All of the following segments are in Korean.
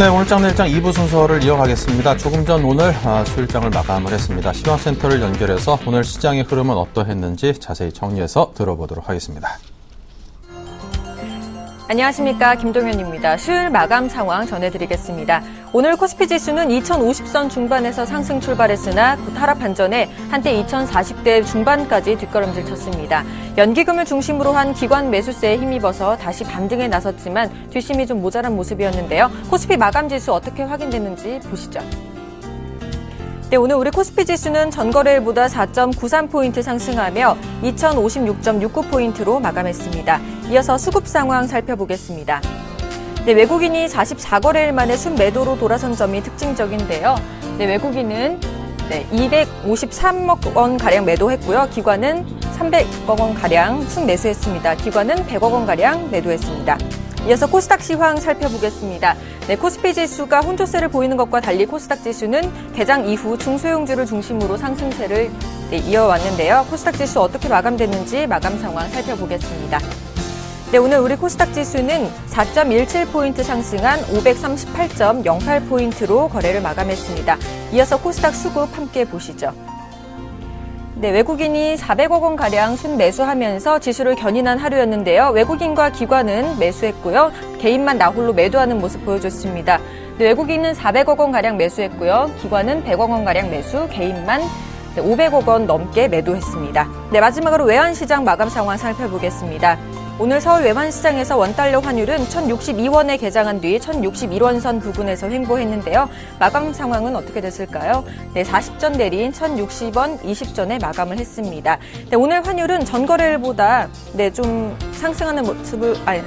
네, 오늘 장내일장 2부 순서를 이어가겠습니다. 조금 전 오늘 수요일장을 마감을 했습니다. 시황센터를 연결해서 오늘 시장의 흐름은 어떠했는지 자세히 정리해서 들어보도록 하겠습니다. 안녕하십니까, 김동현입니다. 수요일 마감 상황 전해드리겠습니다. 오늘 코스피 지수는 2050선 중반에서 상승 출발했으나 곧 하락 반전에 한때 2040대 중반까지 뒷걸음질 쳤습니다. 연기금을 중심으로 한 기관 매수세에 힘입어서 다시 반등에 나섰지만 뒷심이 좀 모자란 모습이었는데요. 코스피 마감 지수 어떻게 확인됐는지 보시죠. 네, 오늘 우리 코스피 지수는 전거래일보다 4.93포인트 상승하며 2056.69포인트로 마감했습니다. 이어서 수급 상황 살펴보겠습니다. 네, 외국인이 44거래일 만에 순매도로 돌아선 점이 특징적인데요. 네, 외국인은 253억 원가량 매도했고요. 기관은 300억 원가량 순매수했습니다. 기관은 100억 원가량 매도했습니다. 이어서 코스닥 시황 살펴보겠습니다. 네, 코스피 지수가 혼조세를 보이는 것과 달리 코스닥 지수는 개장 이후 중소형주를 중심으로 상승세를 이어왔는데요. 코스닥 지수 어떻게 마감됐는지 마감 상황 살펴보겠습니다. 네, 오늘 우리 코스닥 지수는 4.17포인트 상승한 538.08포인트로 거래를 마감했습니다. 이어서 코스닥 수급 함께 보시죠. 네, 외국인이 400억 원가량 순매수하면서 지수를 견인한 하루였는데요. 외국인과 기관은 매수했고요. 개인만 나홀로 매도하는 모습 보여줬습니다. 네, 외국인은 400억 원가량 매수했고요. 기관은 100억 원가량 매수, 개인만 500억 원 넘게 매도했습니다. 네, 마지막으로 외환시장 마감 상황 살펴보겠습니다. 오늘 서울 외환시장에서 원달러 환율은 1,062원에 개장한 뒤 1,061원선 부근에서 횡보했는데요. 마감 상황은 어떻게 됐을까요? 네, 40전 내린 1,060원 20전에 마감을 했습니다. 네, 오늘 환율은 전거래일보다 좀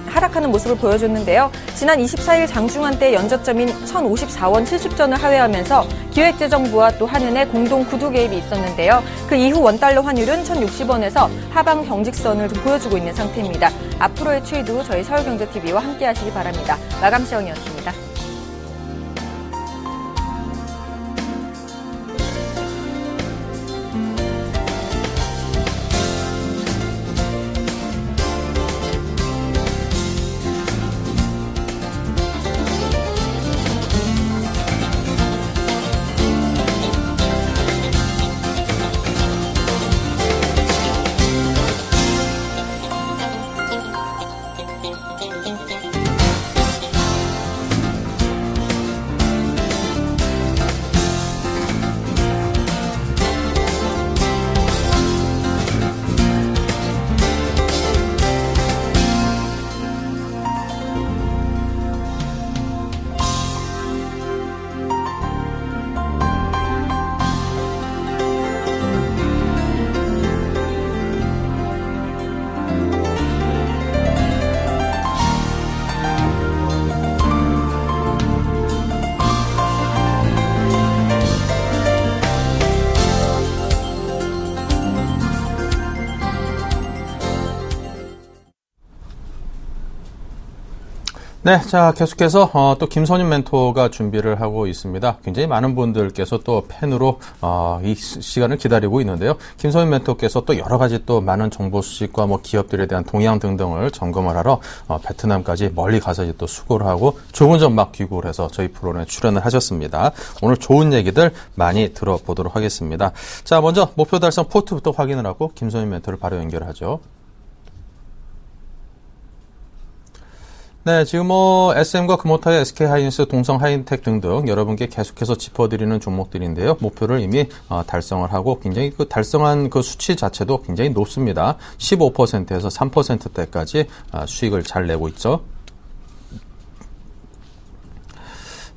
하락하는 모습을 보여줬는데요. 지난 24일 장중한 때 연저점인 1,054원 70전을 하회하면서 기획재정부와 또 한은의 공동 구두 개입이 있었는데요. 그 이후 원달러 환율은 1,060원에서 하방 경직선을 좀 보여주고 있는 상태입니다. 앞으로의 추이도 저희 서울경제TV와 함께 하시기 바랍니다. 마감 시황이었습니다. 네, 자, 계속해서 또 김선윤 멘토가 준비를 하고 있습니다. 굉장히 많은 분들께서 또 팬으로 이 시간을 기다리고 있는데요. 김선윤 멘토께서 또 여러 가지 또 많은 정보 수집과 기업들에 대한 동향 등등을 점검을 하러 베트남까지 멀리 가서 이제 또 수고를 하고 좁은 전막 귀국을 해서 저희 프로그램에 출연을 하셨습니다. 오늘 좋은 얘기들 많이 들어보도록 하겠습니다. 자, 먼저 목표 달성 포트부터 확인을 하고 김선윤 멘토를 바로 연결하죠. 네, 지금 SM과 금호타의 SK하이닉스, 동성하이텍 등등 여러분께 계속해서 짚어드리는 종목들인데요. 목표를 이미 달성을 하고 굉장히 그 달성한 그 수치 자체도 굉장히 높습니다. 15%에서 3%대까지 수익을 잘 내고 있죠.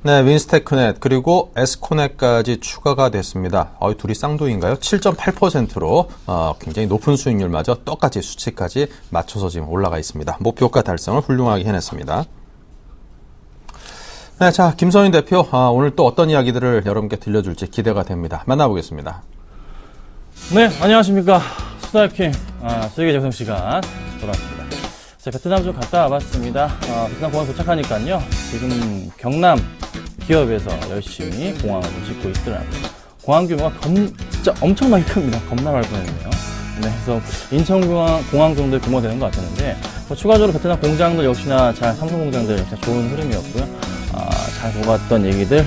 네, 윈스테크넷 그리고 에스코넷까지 추가가 됐습니다. 둘이 쌍둥이인가요? 7.8%로 굉장히 높은 수익률마저 똑같이 수치까지 맞춰서 지금 올라가 있습니다. 목표가 달성을 훌륭하게 해냈습니다. 네, 자, 김선윤 대표 오늘 또 어떤 이야기들을 여러분께 들려줄지 기대가 됩니다. 만나보겠습니다. 네, 안녕하십니까. 수다킹 수익의 재생 시간 돌아왔습니다. 제가 베트남 좀 갔다 와봤습니다. 베트남 공항 도착하니까요. 지금 경남 기업에서 열심히 공항을 짓고 있더라고요. 공항 규모가 진짜 엄청나게 큽니다. 겁나 말 뻔했네요. 네, 그래서 인천공항 정도의 규모가 되는 것 같았는데 추가적으로 베트남 공장들 역시나 삼성 공장들 역시나 좋은 흐름이었고요. 잘 보았던 얘기들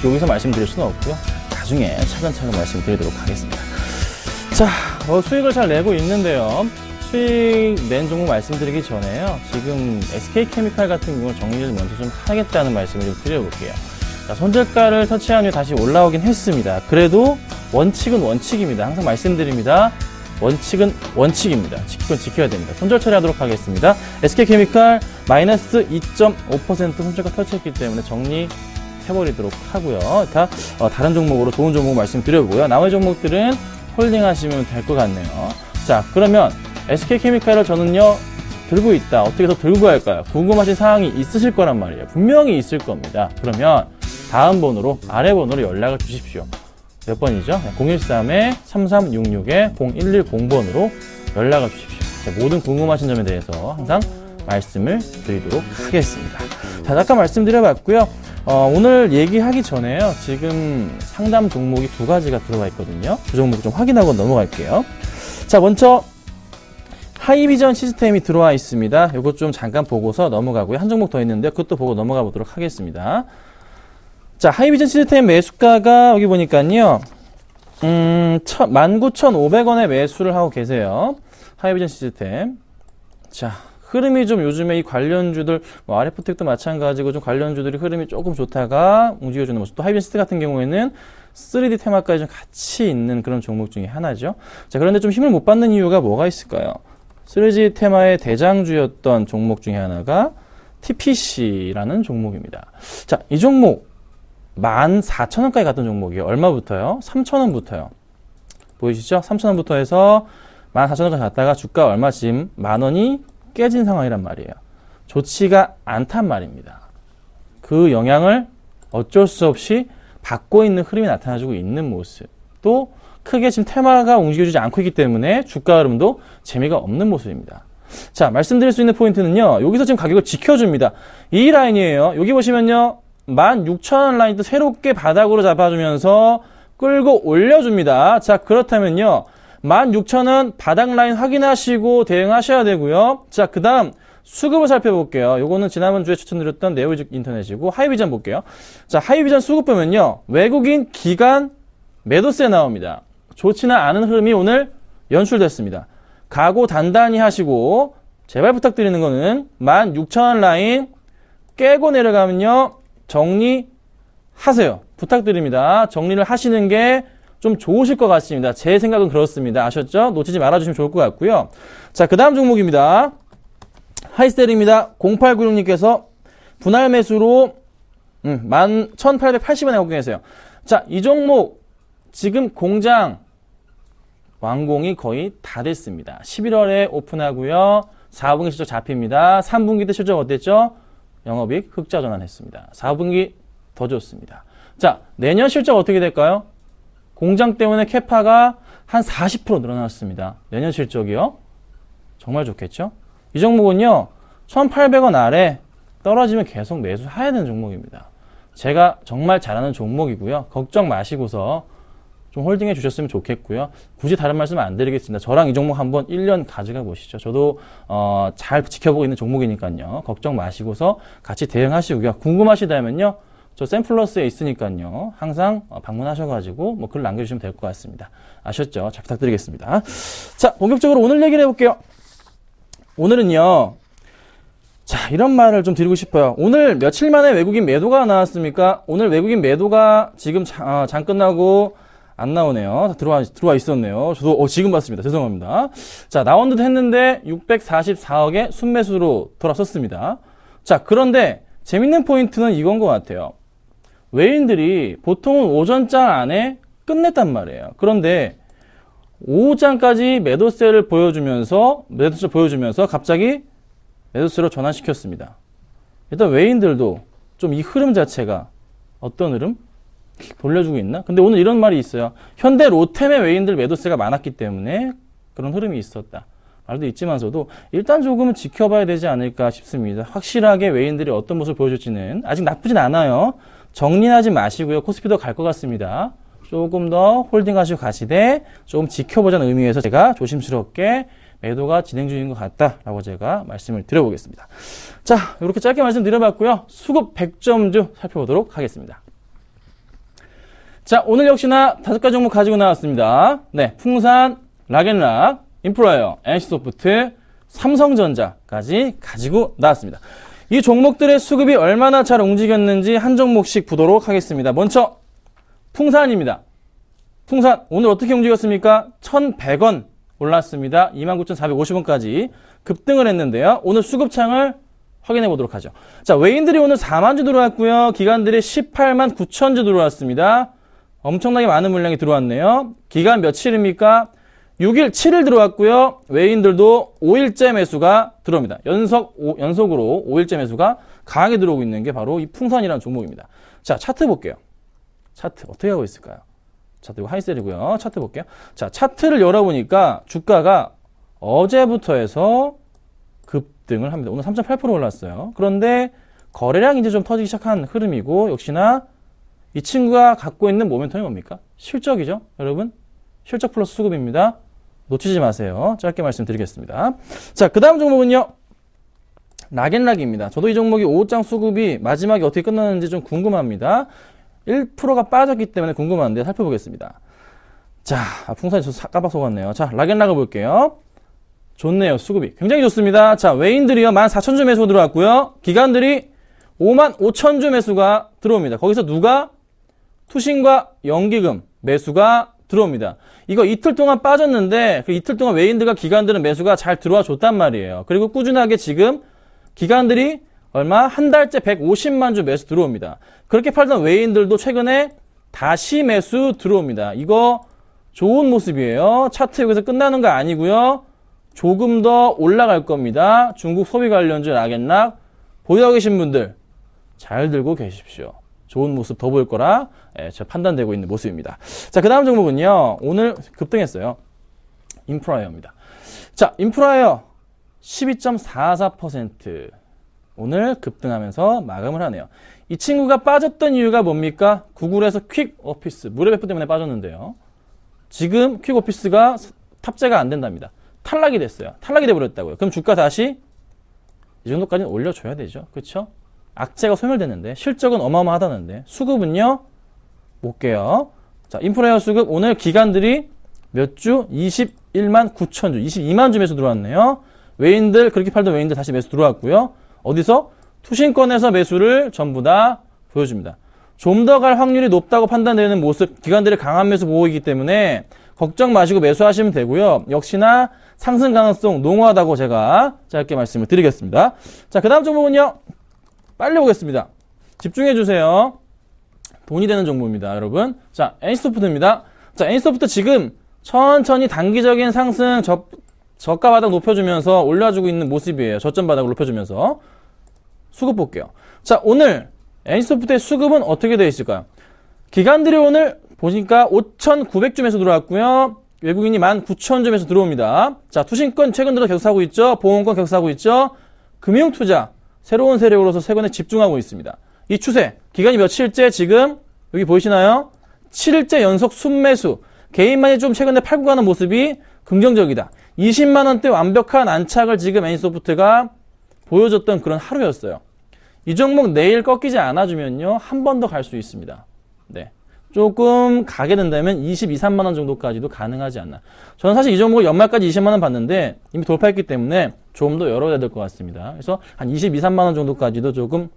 여기서 말씀드릴 수는 없고요. 나중에 차근차근 말씀드리도록 하겠습니다. 자, 수익을 잘 내고 있는데요. 수익 낸 종목 말씀드리기 전에요. 지금 SK케미칼 같은 경우 정리를 먼저 좀 하겠다는 말씀을 좀 드려볼게요. 자, 손절가를 터치한 후에 다시 올라오긴 했습니다. 그래도 원칙은 원칙입니다. 항상 말씀드립니다. 원칙은 원칙입니다. 지켜야 됩니다. 손절 처리하도록 하겠습니다. SK케미칼 마이너스 2.5% 손절가 터치했기 때문에 정리해버리도록 하고요. 다른 종목으로 좋은 종목 말씀드려보고요. 나머지 종목들은 홀딩 하시면 될 것 같네요. 자, 그러면 SK케미칼을 저는요, 들고 있다. 어떻게 더 들고 갈까요? 궁금하신 사항이 있으실 거란 말이에요. 분명히 있을 겁니다. 그러면 다음 번호로, 아래 번호로 연락을 주십시오. 몇 번이죠? 013-3366-0110번으로 연락을 주십시오. 자, 모든 궁금하신 점에 대해서 항상 말씀을 드리도록 하겠습니다. 자, 잠깐 말씀드려봤고요. 오늘 얘기하기 전에요. 지금 상담 종목이 2가지가 들어와 있거든요. 그 종목 좀 확인하고 넘어갈게요. 자, 먼저 하이비전 시스템이 들어와 있습니다. 이것 좀 잠깐 보고서 넘어가고요. 한 종목 더 있는데 그것도 보고 넘어가 보도록 하겠습니다. 자, 하이비전 시스템 매수가가 여기 보니까요. 19,500원에 매수를 하고 계세요. 하이비전 시스템. 자, 흐름이 좀 요즘에 이 관련주들, RF텍도 마찬가지고 좀 관련주들이 흐름이 조금 좋다가 움직여주는 모습. 또 하이비전 시스템 같은 경우에는 3D 테마까지 좀 같이 있는 그런 종목 중에 하나죠. 자, 그런데 좀 힘을 못 받는 이유가 뭐가 있을까요? 3D 테마의 대장주였던 종목 중에 하나가 TPC라는 종목입니다. 자, 이 종목 14,000원까지 갔던 종목이에요. 얼마부터요? 3,000원부터요. 보이시죠? 3,000원부터 해서 14,000원까지 갔다가 주가 얼마 지금 10,000원이 깨진 상황이란 말이에요. 좋지가 않단 말입니다. 그 영향을 어쩔 수 없이 받고 있는 흐름이 나타나주고 있는 모습. 또 크게 지금 테마가 움직여주지 않고 있기 때문에 주가 흐름도 재미가 없는 모습입니다. 자, 말씀드릴 수 있는 포인트는요. 여기서 지금 가격을 지켜줍니다. 이 라인이에요. 여기 보시면요. 16,000원 라인도 새롭게 바닥으로 잡아주면서 끌고 올려줍니다. 자, 그렇다면요. 16,000원 바닥 라인 확인하시고 대응하셔야 되고요. 자, 그 다음 수급을 살펴볼게요. 요거는 지난번 주에 추천드렸던 네오직 인터넷이고 하이비전 볼게요. 자, 하이비전 수급 보면요. 외국인 기관 매도세 나옵니다. 좋지는 않은 흐름이 오늘 연출됐습니다. 각오 단단히 하시고 제발 부탁드리는 거는 16,000원 라인 깨고 내려가면요. 정리하세요. 부탁드립니다. 정리를 하시는 게 좀 좋으실 것 같습니다. 제 생각은 그렇습니다. 아셨죠? 놓치지 말아주시면 좋을 것 같고요. 자, 그 다음 종목입니다. 하이스텔입니다. 0896님께서 분할 매수로 11,880원에 하고 계세요. 자, 이 종목 지금 공장 완공이 거의 다 됐습니다. 11월에 오픈하고요. 4분기 실적 잡힙니다. 3분기 때 실적 어땠죠? 영업이익 흑자 전환했습니다. 4분기 더 좋습니다. 자, 내년 실적 어떻게 될까요? 공장 때문에 캐파가 한 40% 늘어났습니다. 내년 실적이요. 정말 좋겠죠? 이 종목은요. 1,800원 아래 떨어지면 계속 매수해야 되는 종목입니다. 제가 정말 잘하는 종목이고요. 걱정 마시고서 좀 홀딩해 주셨으면 좋겠고요. 굳이 다른 말씀 안 드리겠습니다. 저랑 이 종목 한번 1년 가져가 보시죠. 저도 잘 지켜보고 있는 종목이니까요. 걱정 마시고서 같이 대응하시고요. 궁금하시다면요. 저 샘플러스에 있으니까요. 항상 방문하셔가지고 글 남겨주시면 될 것 같습니다. 아셨죠? 잘 부탁드리겠습니다. 자, 본격적으로 오늘 얘기를 해볼게요. 오늘은요. 자, 이런 말을 좀 드리고 싶어요. 오늘 며칠 만에 외국인 매도가 나왔습니까? 오늘 외국인 매도가 지금 장 끝나고 안 나오네요. 들어와 있었네요. 저도 지금 봤습니다. 죄송합니다. 자, 나온 듯 했는데 644억의 순매수로 돌아섰습니다. 자, 그런데 재밌는 포인트는 이건 것 같아요. 외인들이 보통은 오전장 안에 끝냈단 말이에요. 그런데 오후장까지 매도세를 보여주면서 갑자기 매도세로 전환시켰습니다. 일단 외인들도 좀 이 흐름 자체가 어떤 흐름? 돌려주고 있나? 근데 오늘 이런 말이 있어요. 현대 로템의 외인들 매도세가 많았기 때문에 그런 흐름이 있었다. 말도 있지만서도 일단 조금은 지켜봐야 되지 않을까 싶습니다. 확실하게 외인들이 어떤 모습을 보여줄지는 아직 나쁘진 않아요. 정리하지 마시고요. 코스피도 갈 것 같습니다. 조금 더 홀딩하시고 가시되 조금 지켜보자는 의미에서 제가 조심스럽게 매도가 진행 중인 것 같다라고 제가 말씀을 드려보겠습니다. 자, 이렇게 짧게 말씀드려봤고요. 수급 100점주 살펴보도록 하겠습니다. 자, 오늘 역시나 5가지 종목 가지고 나왔습니다. 네, 풍산, 락앤락, 인프라웨어, NC소프트, 삼성전자까지 가지고 나왔습니다. 이 종목들의 수급이 얼마나 잘 움직였는지 한 종목씩 보도록 하겠습니다. 먼저 풍산입니다. 풍산 오늘 어떻게 움직였습니까? 1,100원 올랐습니다. 29,450원까지 급등을 했는데요. 오늘 수급창을 확인해 보도록 하죠. 자, 외인들이 오늘 4만 주 들어왔고요. 기관들이 18만 9천 주 들어왔습니다. 엄청나게 많은 물량이 들어왔네요. 기간 며칠입니까? 6일, 7일 들어왔고요. 외인들도 5일째 매수가 들어옵니다. 연속으로 5일째 매수가 강하게 들어오고 있는 게 바로 이 풍산이라는 종목입니다. 자, 차트 볼게요. 차트 어떻게 하고 있을까요? 차트 이거 하이셀이고요. 차트 볼게요. 자, 차트를 열어보니까 주가가 어제부터 해서 급등을 합니다. 오늘 3.8% 올랐어요. 그런데 거래량이 이제 좀 터지기 시작한 흐름이고, 역시나 이 친구가 갖고 있는 모멘텀이 뭡니까? 실적이죠, 여러분. 실적 플러스 수급입니다. 놓치지 마세요. 짧게 말씀드리겠습니다. 자, 그 다음 종목은요. 락앤락입니다. 저도 이 종목이 5장 수급이 마지막에 어떻게 끝났는지 좀 궁금합니다. 1%가 빠졌기 때문에 궁금한데 살펴보겠습니다. 자, 풍산이 저 깜빡 속았네요. 자, 락앤락을 볼게요. 좋네요. 수급이 굉장히 좋습니다. 자, 외인들이요 14,000주 매수 들어왔고요. 기관들이 55,000주 매수가 들어옵니다. 거기서 누가? 투신과 연기금 매수가 들어옵니다. 이거 이틀 동안 빠졌는데 그 이틀 동안 외인들과 기관들은 매수가 잘 들어와 줬단 말이에요. 그리고 꾸준하게 지금 기관들이 얼마? 한 달째 150만 주 매수 들어옵니다. 그렇게 팔던 외인들도 최근에 다시 매수 들어옵니다. 이거 좋은 모습이에요. 차트 여기서 끝나는 거 아니고요. 조금 더 올라갈 겁니다. 중국 소비 관련주 락앤락 보유하고 계신 분들 잘 들고 계십시오. 좋은 모습 더 보일 거라 제가 판단되고 있는 모습입니다. 자, 그 다음 종목은요. 오늘 급등했어요. 인프라웨어입니다. 자, 인프라웨어 12.44% 오늘 급등하면서 마감을 하네요. 이 친구가 빠졌던 이유가 뭡니까? 구글에서 퀵오피스 무료 배포 때문에 빠졌는데요. 지금 퀵오피스가 탑재가 안 된답니다. 탈락이 됐어요. 탈락이 돼버렸다고요. 그럼 주가 다시 이 정도까지는 올려줘야 되죠. 그렇죠? 악재가 소멸됐는데 실적은 어마어마하다는데 수급은요? 볼게요. 자, 인프라웨어 수급 오늘 기관들이 몇 주? 21만 9천 주, 22만 주 매수 들어왔네요. 외인들 그렇게 팔던 외인들 다시 매수 들어왔고요. 어디서? 투신권에서 매수를 전부 다 보여줍니다. 좀 더 갈 확률이 높다고 판단되는 모습, 기관들의 강한 매수 보이기 때문에 걱정 마시고 매수하시면 되고요. 역시나 상승 가능성 농후하다고 제가 짧게 말씀을 드리겠습니다. 자, 그 다음 종목은요. 빨리 보겠습니다. 집중해 주세요. 돈이 되는 종목입니다, 여러분. 자, NC소프트입니다. 자, NC소프트 지금 천천히 단기적인 상승 저가 바닥 높여주면서 올려주고 있는 모습이에요. 저점 바닥을 높여주면서. 수급 볼게요. 자, 오늘 NC소프트의 수급은 어떻게 되어 있을까요? 기관들이 오늘 보니까 5,900줌에서 들어왔고요. 외국인이 19,000줌에서 들어옵니다. 자, 투신권 최근 들어 계속 사고 있죠. 보험권 계속 사고 있죠. 금융투자 새로운 세력으로서 세권에 집중하고 있습니다. 이 추세 기간이 며칠째 지금 여기 보이시나요? 7일째 연속 순매수. 개인만이 좀 최근에 팔고 가는 모습이 긍정적이다. 20만 원대 완벽한 안착을 지금 NC소프트가 보여줬던 그런 하루였어요. 이 종목 내일 꺾이지 않아주면요. 한 번 더 갈 수 있습니다. 네. 조금 가게 된다면 22, 3만 원 정도까지도 가능하지 않나. 저는 사실 이 종목을 연말까지 20만 원 봤는데 이미 돌파했기 때문에 조금 더 열어야 될 것 같습니다. 그래서 한 22, 3만 원 정도까지도 조금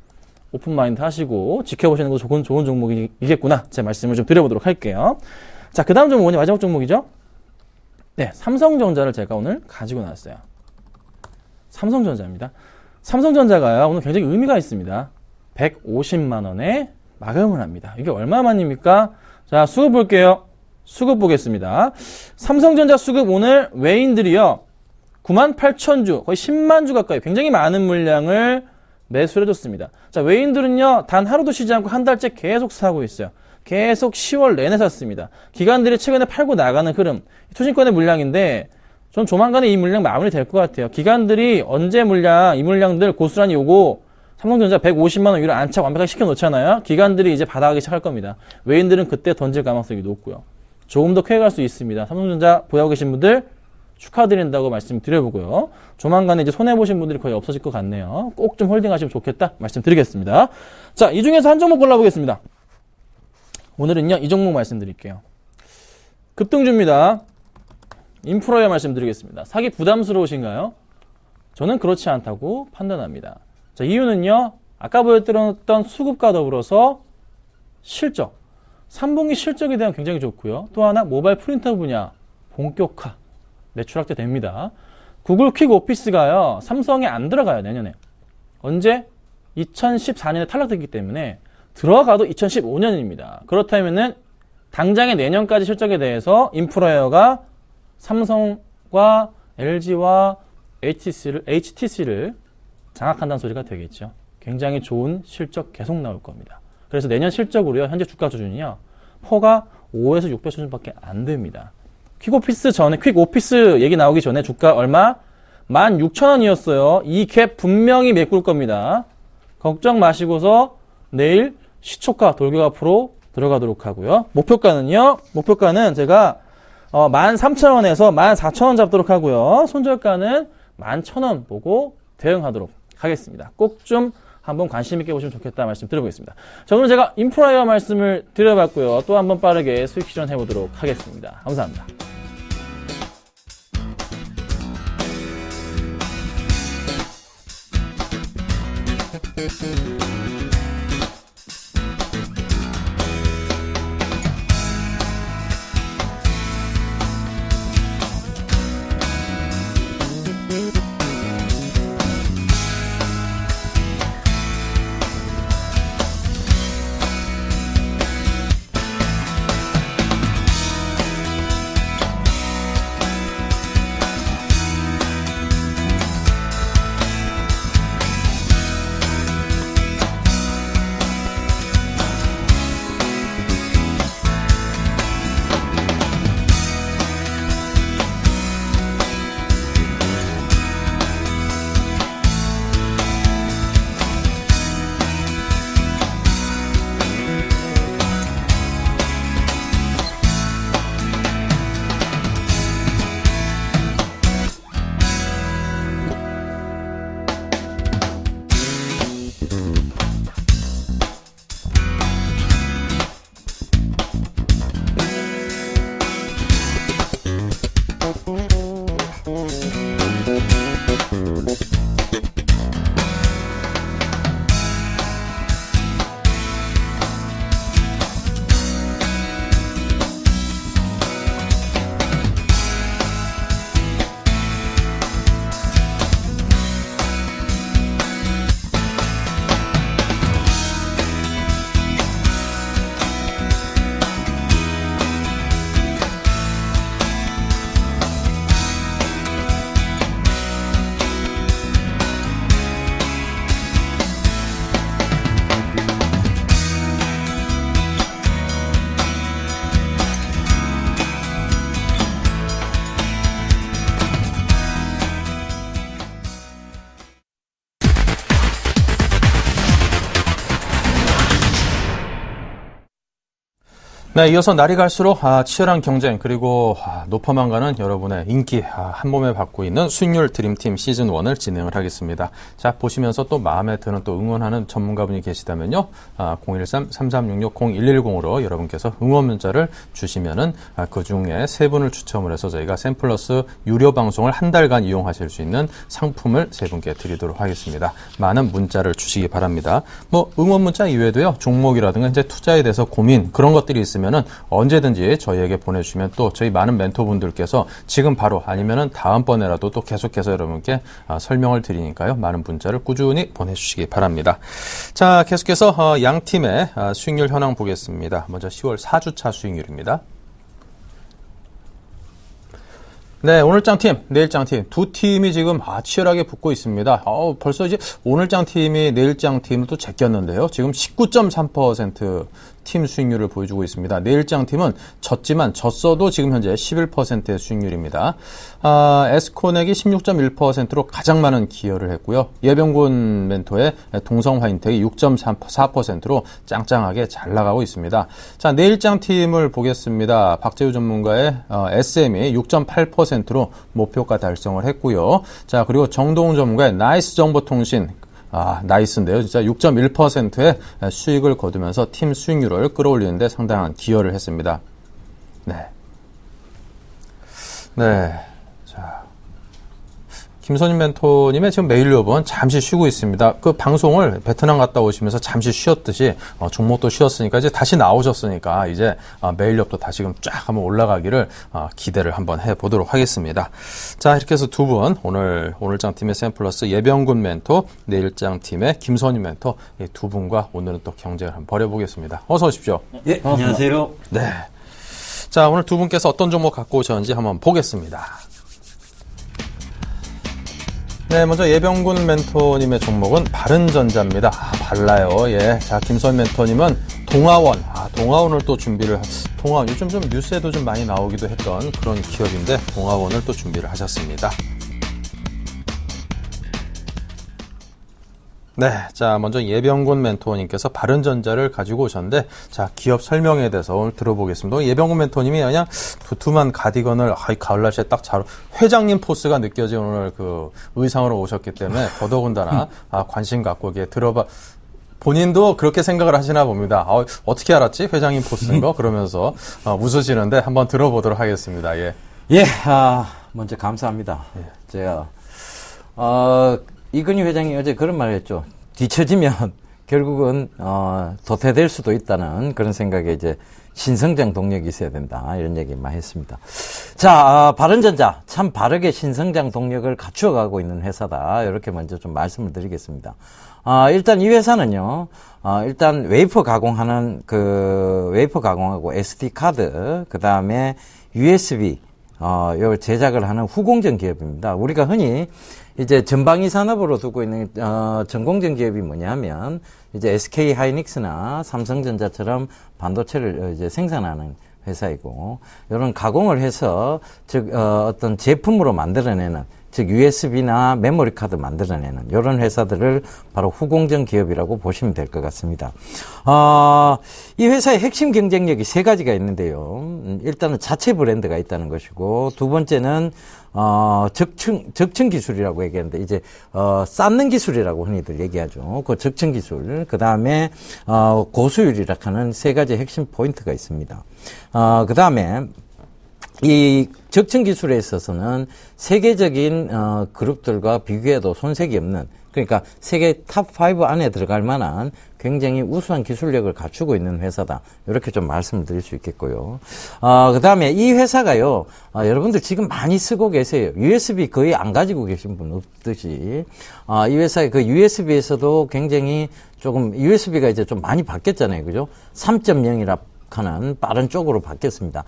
오픈마인드 하시고 지켜보시는 거 좋은 종목이겠구나. 제 말씀을 좀 드려보도록 할게요. 자, 그 다음 종목은 마지막 종목이죠. 네, 삼성전자를 제가 오늘 가지고 나왔어요. 삼성전자입니다. 삼성전자가 오늘 굉장히 의미가 있습니다. 150만 원에 마감을 합니다. 이게 얼마만입니까? 자, 수급 볼게요. 수급 보겠습니다. 삼성전자 수급 오늘 외인들이요. 98,000주, 거의 10만 주 가까이 굉장히 많은 물량을 매수를 해줬습니다. 자, 외인들은요. 단 하루도 쉬지 않고 한 달째 계속 사고 있어요. 계속 10월 내내 샀습니다. 기관들이 최근에 팔고 나가는 흐름. 투신권의 물량인데 전 조만간에 이 물량 마무리될 것 같아요. 기관들이 언제 이 물량들 고스란히 오고 삼성전자 150만 원 위로 안착 완벽하게 시켜놓잖아요. 기관들이 이제 받아가기 시작할 겁니다. 외인들은 그때 던질 가능성이 높고요. 조금 더 쾌할 수 있습니다. 삼성전자 보유하고 계신 분들 축하드린다고 말씀드려보고요. 조만간에 이제 손해보신 분들이 거의 없어질 것 같네요. 꼭 좀 홀딩하시면 좋겠다 말씀드리겠습니다. 자, 이 중에서 한 종목 골라보겠습니다. 오늘은요, 이 종목 말씀드릴게요. 급등주입니다. 인프라에 말씀드리겠습니다. 사기 부담스러우신가요? 저는 그렇지 않다고 판단합니다. 자, 이유는요, 아까 보여드렸던 수급과 더불어서 실적. 3분기 실적에 대한 굉장히 좋고요. 또 하나 모바일 프린터 분야 본격화 매출 확대 됩니다. 구글 퀵 오피스가요, 삼성에 안 들어가요, 내년에. 언제? 2014년에 탈락됐기 때문에 들어가도 2015년입니다. 그렇다면은 당장의 내년까지 실적에 대해서 인프라웨어가 삼성과 LG와 HTC를 장악한다는 소리가 되겠죠. 굉장히 좋은 실적 계속 나올 겁니다. 그래서 내년 실적으로요, 현재 주가 조준이요, 퍼가 5에서 6배 수준밖에 안 됩니다. 퀵오피스 얘기 나오기 전에 주가 얼마? 16,000원이었어요. 이 갭 분명히 메꿀 겁니다. 걱정 마시고서 내일 시초가 돌격 앞으로 들어가도록 하고요. 목표가는 제가 13,000원에서 14,000원 잡도록 하고요. 손절가는 11,000원 보고 대응하도록 하겠습니다. 꼭 좀 한번 관심 있게 보시면 좋겠다 말씀 드려보겠습니다. 자, 오늘 제가 인프라웨어 말씀을 드려봤고요. 또 한번 빠르게 수익 실현 해보도록 하겠습니다. 감사합니다. 네, 이어서 날이 갈수록 치열한 경쟁 그리고 높아만 가는 여러분의 인기 한 몸에 받고 있는 수익률 드림팀 시즌 1을 진행을 하겠습니다. 자, 보시면서 또 마음에 드는 또 응원하는 전문가분이 계시다면요, 013-3366-0110으로 여러분께서 응원 문자를 주시면은 그 중에 3분을 추첨을 해서 저희가 샘플러스 유료 방송을 한 달간 이용하실 수 있는 상품을 3분께 드리도록 하겠습니다. 많은 문자를 주시기 바랍니다. 뭐 응원 문자 이외에도요, 종목이라든가 이제 투자에 대해서 고민 그런 것들이 있으면 언제든지 저희에게 보내주시면 또 저희 많은 멘토분들께서 지금 바로 아니면은 다음번에라도 또 계속해서 여러분께 설명을 드리니까요, 많은 문자를 꾸준히 보내주시기 바랍니다. 자, 계속해서 양 팀의 수익률 현황 보겠습니다. 먼저 10월 4주차 수익률입니다. 네, 오늘 짱팀, 내일 짱팀 두 팀이 지금 치열하게 붙고 있습니다. 벌써 이제 오늘 짱팀이 내일 짱팀을 또 제꼈는데요. 지금 19.3% 팀 수익률을 보여주고 있습니다. 내일장 팀은 졌지만 졌어도 지금 현재 11%의 수익률입니다. 에스코넥이 16.1%로 가장 많은 기여를 했고요. 예병군 멘토의 동성화인텍이 6.4%로 짱짱하게 잘 나가고 있습니다. 자, 내일장 팀을 보겠습니다. 박재우 전문가의 SM이 6.8%로 목표가 달성을 했고요. 자, 그리고 정동훈 전문가의 나이스 정보통신, 나이스인데요. 진짜 6.1%의 수익을 거두면서 팀 수익률을 끌어올리는데 상당한 기여를 했습니다. 네. 자. 김선임 멘토님의 지금 메일rop은 잠시 쉬고 있습니다. 그 방송을 베트남 갔다 오시면서 잠시 쉬었듯이 종목도 쉬었으니까 이제 다시 나오셨으니까 이제 메일rop도 다시금 쫙 한번 올라가기를 기대를 한번 해보도록 하겠습니다. 자, 이렇게 해서 두 분 오늘장 팀의 샘플러스 예병군 멘토, 내일장 팀의 김선임 멘토 이 두 분과 오늘은 또 경쟁을 한번 벌여보겠습니다. 어서 오십시오. 예, 안녕하세요. 네. 자, 오늘 두 분께서 어떤 종목 갖고 오셨는지 한번 보겠습니다. 네, 먼저 예병군 멘토님의 종목은 바른전자입니다. 발라요. 예. 자, 김선 멘토님은 동아원. 동아원을 또 준비를, 동아원. 요즘 좀 뉴스에도 좀 많이 나오기도 했던 그런 기업인데, 동아원을 또 준비를 하셨습니다. 네. 자, 먼저 예병군 멘토님께서 바른전자를 가지고 오셨는데, 자, 기업 설명에 대해서 오늘 들어보겠습니다. 예병군 멘토님이 그냥 두툼한 가디건을, 가을 날씨에 딱 잘, 회장님 포스가 느껴지는 오늘 그 의상으로 오셨기 때문에 더더군다나, 관심 갖고 이게 본인도 그렇게 생각을 하시나 봅니다. 어떻게 알았지? 회장님 포스인 거? 그러면서, 웃으시는데 한번 들어보도록 하겠습니다. 예. 예, 먼저 감사합니다. 예. 제가, 이건희 회장이 어제 그런 말을 했죠. 뒤처지면 결국은 도태될 수도 있다는 그런 생각에 이제 신성장 동력이 있어야 된다 이런 얘기 많이 했습니다. 자, 바른전자 참 바르게 신성장 동력을 갖추어가고 있는 회사다 이렇게 먼저 좀 말씀을 드리겠습니다. 일단 이 회사는요, 일단 웨이퍼 가공하는 웨이퍼 가공하고 SD 카드 그 다음에 USB 요 제작을 하는 후공정 기업입니다. 우리가 흔히 이제 전방위 산업으로 두고 있는 전공정 기업이 뭐냐면 이제 SK 하이닉스나 삼성전자처럼 반도체를 이제 생산하는 회사이고 이런 가공을 해서 즉 어떤 제품으로 만들어내는 즉 USB나 메모리 카드 만들어내는 이런 회사들을 바로 후공정 기업이라고 보시면 될 것 같습니다. 이 회사의 핵심 경쟁력이 세 가지가 있는데요. 일단은 자체 브랜드가 있다는 것이고 두 번째는 적층 기술이라고 얘기하는데 이제 쌓는 기술이라고 흔히들 얘기하죠. 그 적층 기술, 그 다음에 고수율이라 하는 세 가지 핵심 포인트가 있습니다. 그 다음에 이 적층 기술에 있어서는 세계적인 그룹들과 비교해도 손색이 없는, 그러니까 세계 탑5 안에 들어갈 만한 굉장히 우수한 기술력을 갖추고 있는 회사다. 이렇게 좀 말씀을 드릴 수 있겠고요. 그 다음에 이 회사가요, 여러분들 지금 많이 쓰고 계세요. USB 거의 안 가지고 계신 분 없듯이, 이 회사의 그 USB에서도 굉장히 조금, USB가 이제 좀 많이 바뀌었잖아요. 그죠? 3.0이라 하는 빠른 쪽으로 바뀌었습니다.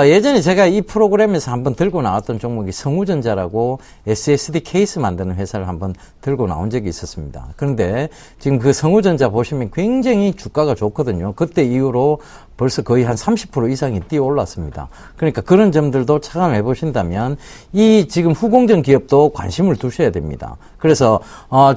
예전에 제가 이 프로그램에서 한번 들고 나왔던 종목이 성우전자라고 SSD 케이스 만드는 회사를 한번 들고 나온 적이 있었습니다. 그런데 지금 그 성우전자 보시면 굉장히 주가가 좋거든요. 그때 이후로 벌써 거의 한 30% 이상이 뛰어 올랐습니다. 그러니까 그런 점들도 차감해 보신다면 이 지금 후공정 기업도 관심을 두셔야 됩니다. 그래서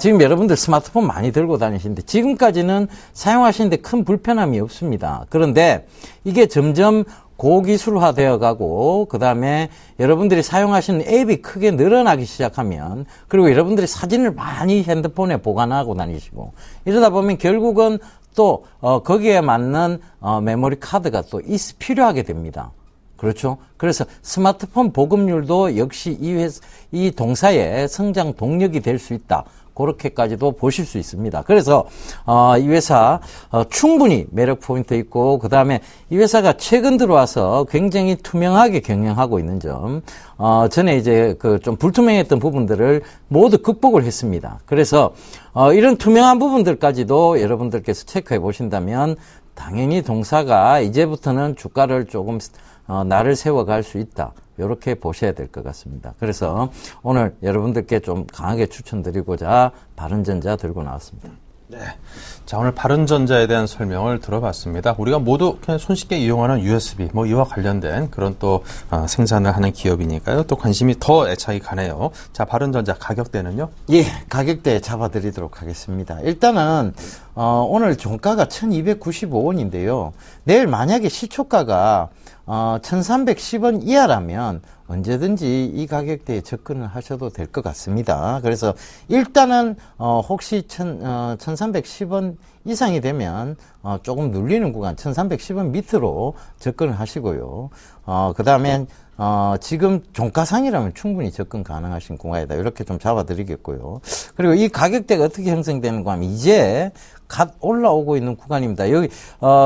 지금 여러분들 스마트폰 많이 들고 다니시는데 지금까지는 사용하시는데 큰 불편함이 없습니다. 그런데 이게 점점 고기술화 되어 가고 그 다음에 여러분들이 사용하시는 앱이 크게 늘어나기 시작하면 그리고 여러분들이 사진을 많이 핸드폰에 보관하고 다니시고 이러다 보면 결국은 또 거기에 맞는 메모리 카드가 또 필요하게 됩니다. 그렇죠? 그래서 스마트폰 보급률도 역시 이 동사의 성장 동력이 될 수 있다. 그렇게까지도 보실 수 있습니다. 그래서 이 회사 충분히 매력 포인트 있고 그 다음에 이 회사가 최근 들어와서 굉장히 투명하게 경영하고 있는 점, 전에 이제 그 좀 불투명했던 부분들을 모두 극복을 했습니다. 그래서 이런 투명한 부분들까지도 여러분들께서 체크해 보신다면 당연히 동사가 이제부터는 주가를 조금 날을 세워갈 수 있다. 이렇게 보셔야 될 것 같습니다. 그래서 오늘 여러분들께 좀 강하게 추천드리고자 바른전자 들고 나왔습니다. 네. 자, 오늘 바른전자에 대한 설명을 들어봤습니다. 우리가 모두 그냥 손쉽게 이용하는 USB, 이와 관련된 그런 또 생산을 하는 기업이니까요. 또 관심이 더 애착이 가네요. 자, 바른전자 가격대는요? 예, 가격대 잡아드리도록 하겠습니다. 일단은 오늘 종가가 1295원인데요. 내일 만약에 시초가가 1310원 이하라면 언제든지 이 가격대에 접근을 하셔도 될 것 같습니다. 그래서 일단은 혹시 1310원 이상이 되면 조금 눌리는 구간 1310원 밑으로 접근을 하시고요. 그 다음에 지금 종가상이라면 충분히 접근 가능하신 구간이다. 이렇게 좀 잡아드리겠고요. 그리고 이 가격대가 어떻게 형성되는가 하면 이제 갓 올라오고 있는 구간입니다. 여기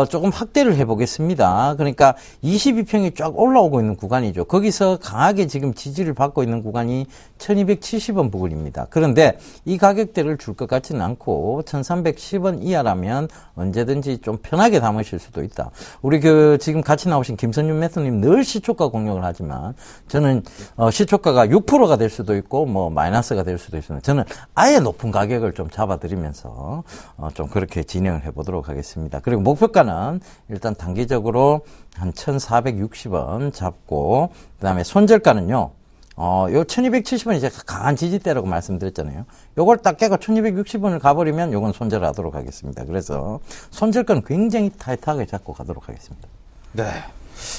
조금 확대를 해보겠습니다. 그러니까 22평이 쫙 올라오고 있는 구간이죠. 거기서 강하게 지금 지지를 받고 있는 구간이 1270원 부근입니다. 그런데 이 가격대를 줄 것 같지는 않고 1310원 이하라면 언제든지 좀 편하게 담으실 수도 있다. 우리 지금 같이 나오신 김선윤 매수님 늘 시초가 공략을 하지만 저는 시초가가 6%가 될 수도 있고 마이너스가 될 수도 있습니다. 저는 아예 높은 가격을 좀 잡아드리면서 좀 그렇게 진행을 해보도록 하겠습니다. 그리고 목표가는 일단 단기적으로 한 1460원 잡고, 그 다음에 손절가는요, 요 1270원이 제가 강한 지지대라고 말씀드렸잖아요. 요걸 딱 깨고 1260원을 가버리면 요건 손절하도록 하겠습니다. 그래서 손절가는 굉장히 타이트하게 잡고 가도록 하겠습니다. 네.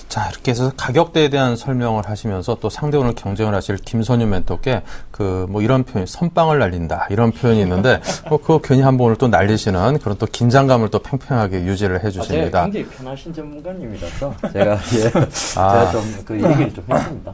자, 이렇게 해서 가격대에 대한 설명을 하시면서 또 상대원을 경쟁을 하실 김선윤 멘토께 이런 표현, 선빵을 날린다, 이런 표현이 있는데, 그거 괜히 한 번을 또 날리시는 그런 또 긴장감을 또 팽팽하게 유지를 해 주십니다. 제가 굉장히 편하신 전문가님이라서 제가, 제가 좀 얘기를 좀 했습니다.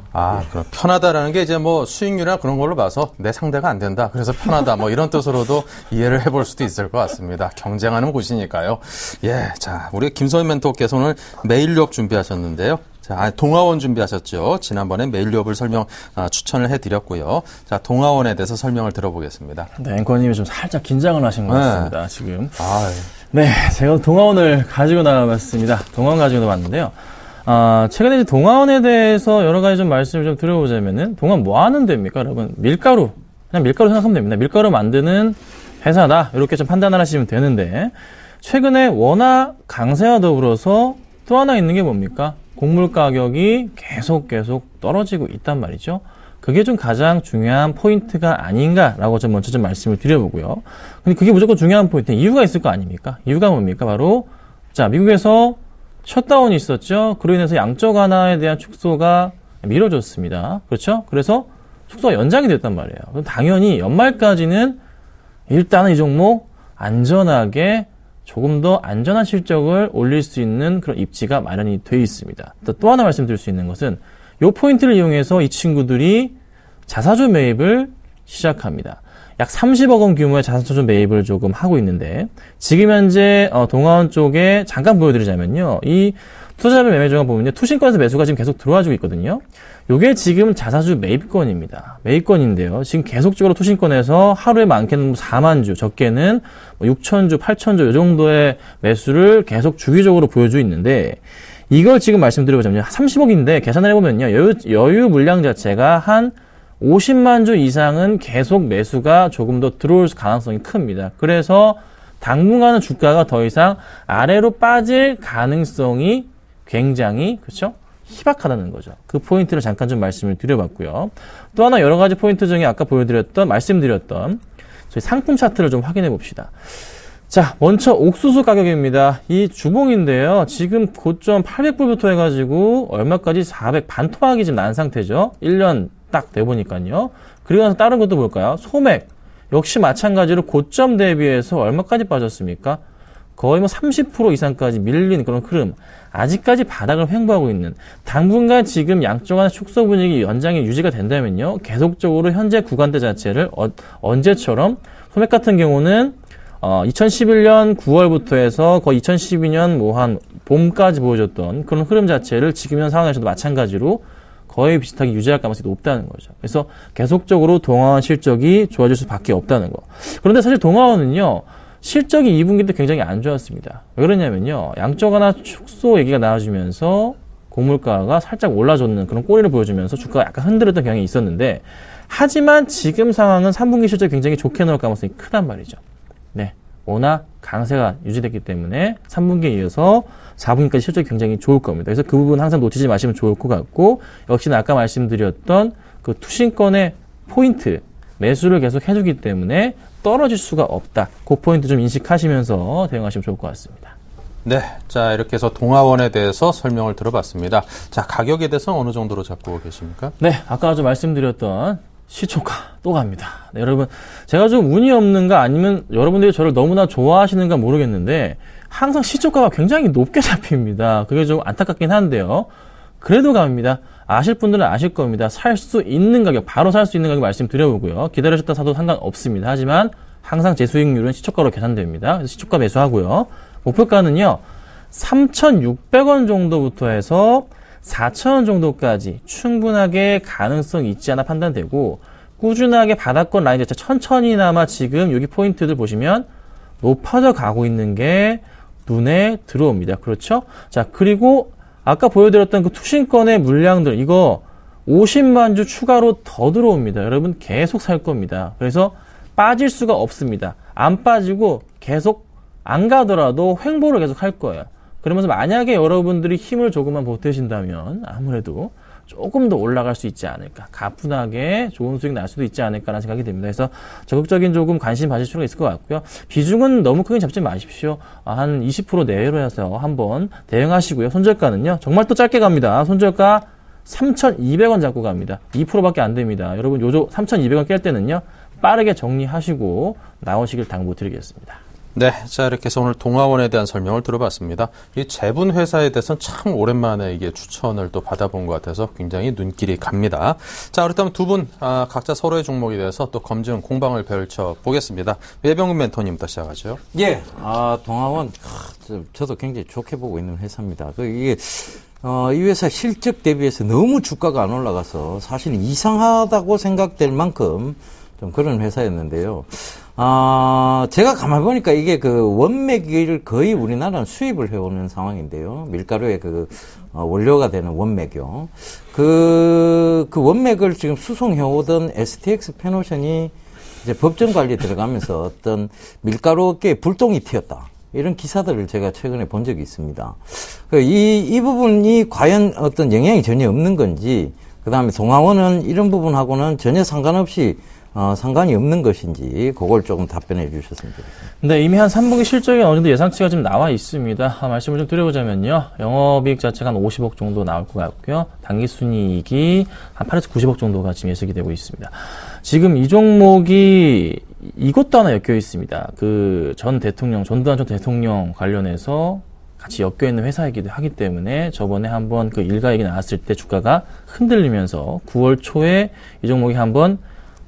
그럼 편하다라는 게 이제 수익률이나 그런 걸로 봐서 내 상대가 안 된다. 그래서 편하다. 이런 뜻으로도 이해를 해볼 수도 있을 것 같습니다. 경쟁하는 곳이니까요. 예. 자, 우리 김선윤 멘토께서 오늘 메일유업 준비하셨는데요. 자, 동아원 준비하셨죠. 지난번에 메일유업을 추천을 해드렸고요. 자, 동아원에 대해서 설명을 들어보겠습니다. 네, 앵커님이 좀 살짝 긴장을 하신 것 같습니다, 지금. 예. 네, 제가 동아원을 가지고 나와봤습니다. 동아원 가지고 나왔는데요. 최근에 이제 동아원에 대해서 여러 가지 좀 말씀을 좀 드려보자면은, 동아원 뭐 하는 데입니까, 여러분? 밀가루. 그냥 밀가루 생각하면 됩니다. 밀가루 만드는 회사다. 이렇게 좀 판단을 하시면 되는데, 최근에 워낙 강세와 더불어서 또 하나 있는 게 뭡니까? 곡물 가격이 계속 떨어지고 있단 말이죠. 그게 좀 가장 중요한 포인트가 아닌가라고 좀 먼저 좀 말씀을 드려보고요. 근데 그게 무조건 중요한 포인트, 이유가 있을 거 아닙니까? 이유가 뭡니까? 바로, 자, 미국에서 셧다운이 있었죠. 그로 인해서 양적 완화에 대한 축소가 미뤄졌습니다. 그렇죠? 그래서 축소가 연장이 됐단 말이에요. 그럼 당연히 연말까지는 일단은 이 종목 안전하게 조금 더 안전한 실적을 올릴 수 있는 그런 입지가 마련이 되어 있습니다. 또 하나 말씀드릴 수 있는 것은 이 포인트를 이용해서 이 친구들이 자사주 매입을 시작합니다. 약 30억 원 규모의 자사주 매입을 조금 하고 있는데, 지금 현재 동아원 쪽에 잠깐 보여드리자면요, 이 투자자별 매매 정황 보면요, 투신권에서 매수가 지금 계속 들어와주고 있거든요. 요게 지금 자사주 매입권입니다. 매입권인데요. 지금 계속적으로 투신권에서 하루에 많게는 4만 주, 적게는 6천 주, 8천 주 이 정도의 매수를 계속 주기적으로 보여주고 있는데, 이걸 지금 말씀드려보자면요, 30억인데 계산을 해보면요, 여유 물량 자체가 한 50만 주 이상은 계속 매수가 조금 더 들어올 가능성이 큽니다. 그래서 당분간은 주가가 더 이상 아래로 빠질 가능성이 굉장히, 그렇죠? 희박하다는 거죠. 그 포인트를 잠깐 좀 말씀을 드려봤고요. 또 하나 여러 가지 포인트 중에 아까 말씀드렸던 저희 상품 차트를 좀 확인해 봅시다. 자, 먼저 옥수수 가격입니다. 이 주봉인데요. 지금 고점 800불부터 해가지고 얼마까지 400 반토막이 지금 난 상태죠. 1년 딱 돼보니까요. 그리고 나서 다른 것도 볼까요? 소맥. 역시 마찬가지로 고점 대비해서 얼마까지 빠졌습니까? 거의 30% 이상까지 밀리는 그런 흐름. 아직까지 바닥을 횡보하고 있는, 당분간 지금 양쪽 간의 축소 분위기 연장이 유지가 된다면요, 계속적으로 현재 구간대 자체를 언제처럼, 소맥 같은 경우는 2011년 9월부터 해서 거의 2012년 한 봄까지 보여줬던 그런 흐름 자체를 지금 현 상황에서도 마찬가지로 거의 비슷하게 유지할 가능성이 높다는 거죠. 그래서 계속적으로 동아원 실적이 좋아질 수밖에 없다는 거. 그런데 사실 동아원은요, 실적이 2분기 때 굉장히 안 좋았습니다. 왜 그러냐면요, 양적 완화 축소 얘기가 나와주면서 곡물가가 살짝 올라줬는 그런 꼬리를 보여주면서 주가가 약간 흔들었던 경향이 있었는데, 하지만 지금 상황은 3분기 실적이 굉장히 좋게 나올 가능성이 크단 말이죠. 네. 워낙 강세가 유지됐기 때문에 3분기에 이어서 4분기까지 실적이 굉장히 좋을 겁니다. 그래서 그 부분 항상 놓치지 마시면 좋을 것 같고, 역시나 아까 말씀드렸던 그 투신권의 포인트, 매수를 계속 해주기 때문에 떨어질 수가 없다. 그 포인트 좀 인식하시면서 대응하시면 좋을 것 같습니다. 네. 자, 이렇게 해서 동아원에 대해서 설명을 들어봤습니다. 자, 가격에 대해서 어느 정도로 잡고 계십니까? 네. 아까 좀 말씀드렸던 시초가 또 갑니다. 네, 여러분, 제가 좀 운이 없는가 아니면 여러분들이 저를 너무나 좋아하시는가 모르겠는데 항상 시초가가 굉장히 높게 잡힙니다. 그게 좀 안타깝긴 한데요. 그래도 갑니다. 아실 분들은 아실 겁니다. 살 수 있는 가격, 바로 살 수 있는 가격 말씀드려보고요. 기다리셨다 사도 상관없습니다. 하지만 항상 제 수익률은 시초가로 계산됩니다. 그래서 시초가 매수하고요. 목표가는요, 3,600원 정도부터 해서 4,000원 정도까지 충분하게 가능성이 있지 않아 판단되고, 꾸준하게 바닥권 라인 자체 천천히나마 지금 여기 포인트들 보시면 높아져 가고 있는 게 눈에 들어옵니다. 그렇죠? 자, 그리고 아까 보여드렸던 그 투신권의 물량들, 이거 50만 주 추가로 더 들어옵니다. 여러분 계속 살 겁니다. 그래서 빠질 수가 없습니다. 안 빠지고 계속 안 가더라도 횡보를 계속 할 거예요. 그러면서 만약에 여러분들이 힘을 조금만 보태신다면 아무래도 조금 더 올라갈 수 있지 않을까, 가뿐하게 좋은 수익 날 수도 있지 않을까라는 생각이 듭니다. 그래서 적극적인 조금 관심 가질 필요가 있을 것 같고요. 비중은 너무 크게 잡지 마십시오. 한 20% 내외로 해서 한번 대응하시고요. 손절가는요, 정말 또 짧게 갑니다. 손절가 3,200원 잡고 갑니다. 2%밖에 안 됩니다. 여러분 요조 3,200원 깰 때는요, 빠르게 정리하시고 나오시길 당부드리겠습니다. 네. 자, 이렇게 해서 오늘 동아원에 대한 설명을 들어봤습니다. 이 제분 회사에 대해서는 참 오랜만에 이게 추천을 또 받아본 것 같아서 굉장히 눈길이 갑니다. 자, 그렇다면 두 분, 각자 서로의 종목에 대해서 또 검증 공방을 펼쳐보겠습니다. 외병근 멘토님부터 시작하죠. 예. 동아원, 저도 굉장히 좋게 보고 있는 회사입니다. 이게, 이 회사 실적 대비해서 너무 주가가 안 올라가서 사실 이상하다고 생각될 만큼 좀 그런 회사였는데요. 제가 가만히 보니까 이게 그 원맥을 거의 우리나라는 수입을 해오는 상황인데요. 밀가루의 원료가 되는 원맥이요. 그 원맥을 지금 수송해오던 STX 페노션이 이제 법정 관리에 들어가면서 어떤 밀가루계에 불똥이 튀었다. 이런 기사들을 제가 최근에 본 적이 있습니다. 이 부분이 과연 어떤 영향이 전혀 없는 건지, 그 다음에 동아원은 이런 부분하고는 전혀 상관없이 상관이 없는 것인지, 그걸 조금 답변해 주셨으면 좋겠습니다. 네, 이미 한 3분기 실적이 어느 정도 예상치가 좀 나와 있습니다. 말씀을 좀 드려보자면요. 영업이익 자체가 한 50억 정도 나올 것 같고요. 당기순이익이 한 8에서 90억 정도가 지금 예상이 되고 있습니다. 지금 이 종목이 이것도 하나 엮여 있습니다. 전두환 전 대통령 관련해서 같이 엮여 있는 회사이기도 하기 때문에 저번에 한번 그 일가 얘기 나왔을 때 주가가 흔들리면서 9월 초에 이 종목이 한번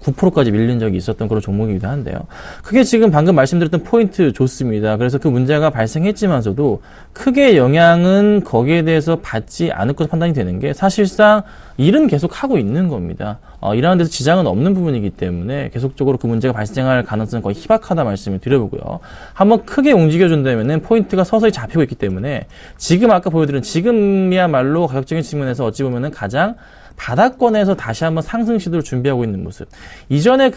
9%까지 밀린 적이 있었던 그런 종목이기도 한데요. 그게 지금 방금 말씀드렸던 포인트 좋습니다. 그래서 그 문제가 발생했지만서도 크게 영향은 거기에 대해서 받지 않을 것으로 판단이 되는 게, 사실상 일은 계속 하고 있는 겁니다. 일하는 데서 지장은 없는 부분이기 때문에 계속적으로 그 문제가 발생할 가능성은 거의 희박하다 말씀을 드려보고요. 한번 크게 움직여준다면은 포인트가 서서히 잡히고 있기 때문에 지금 아까 보여드린 지금이야말로 가격적인 측면에서 어찌 보면은 가장 바닥권에서 다시 한번 상승 시도를 준비하고 있는 모습. 이전에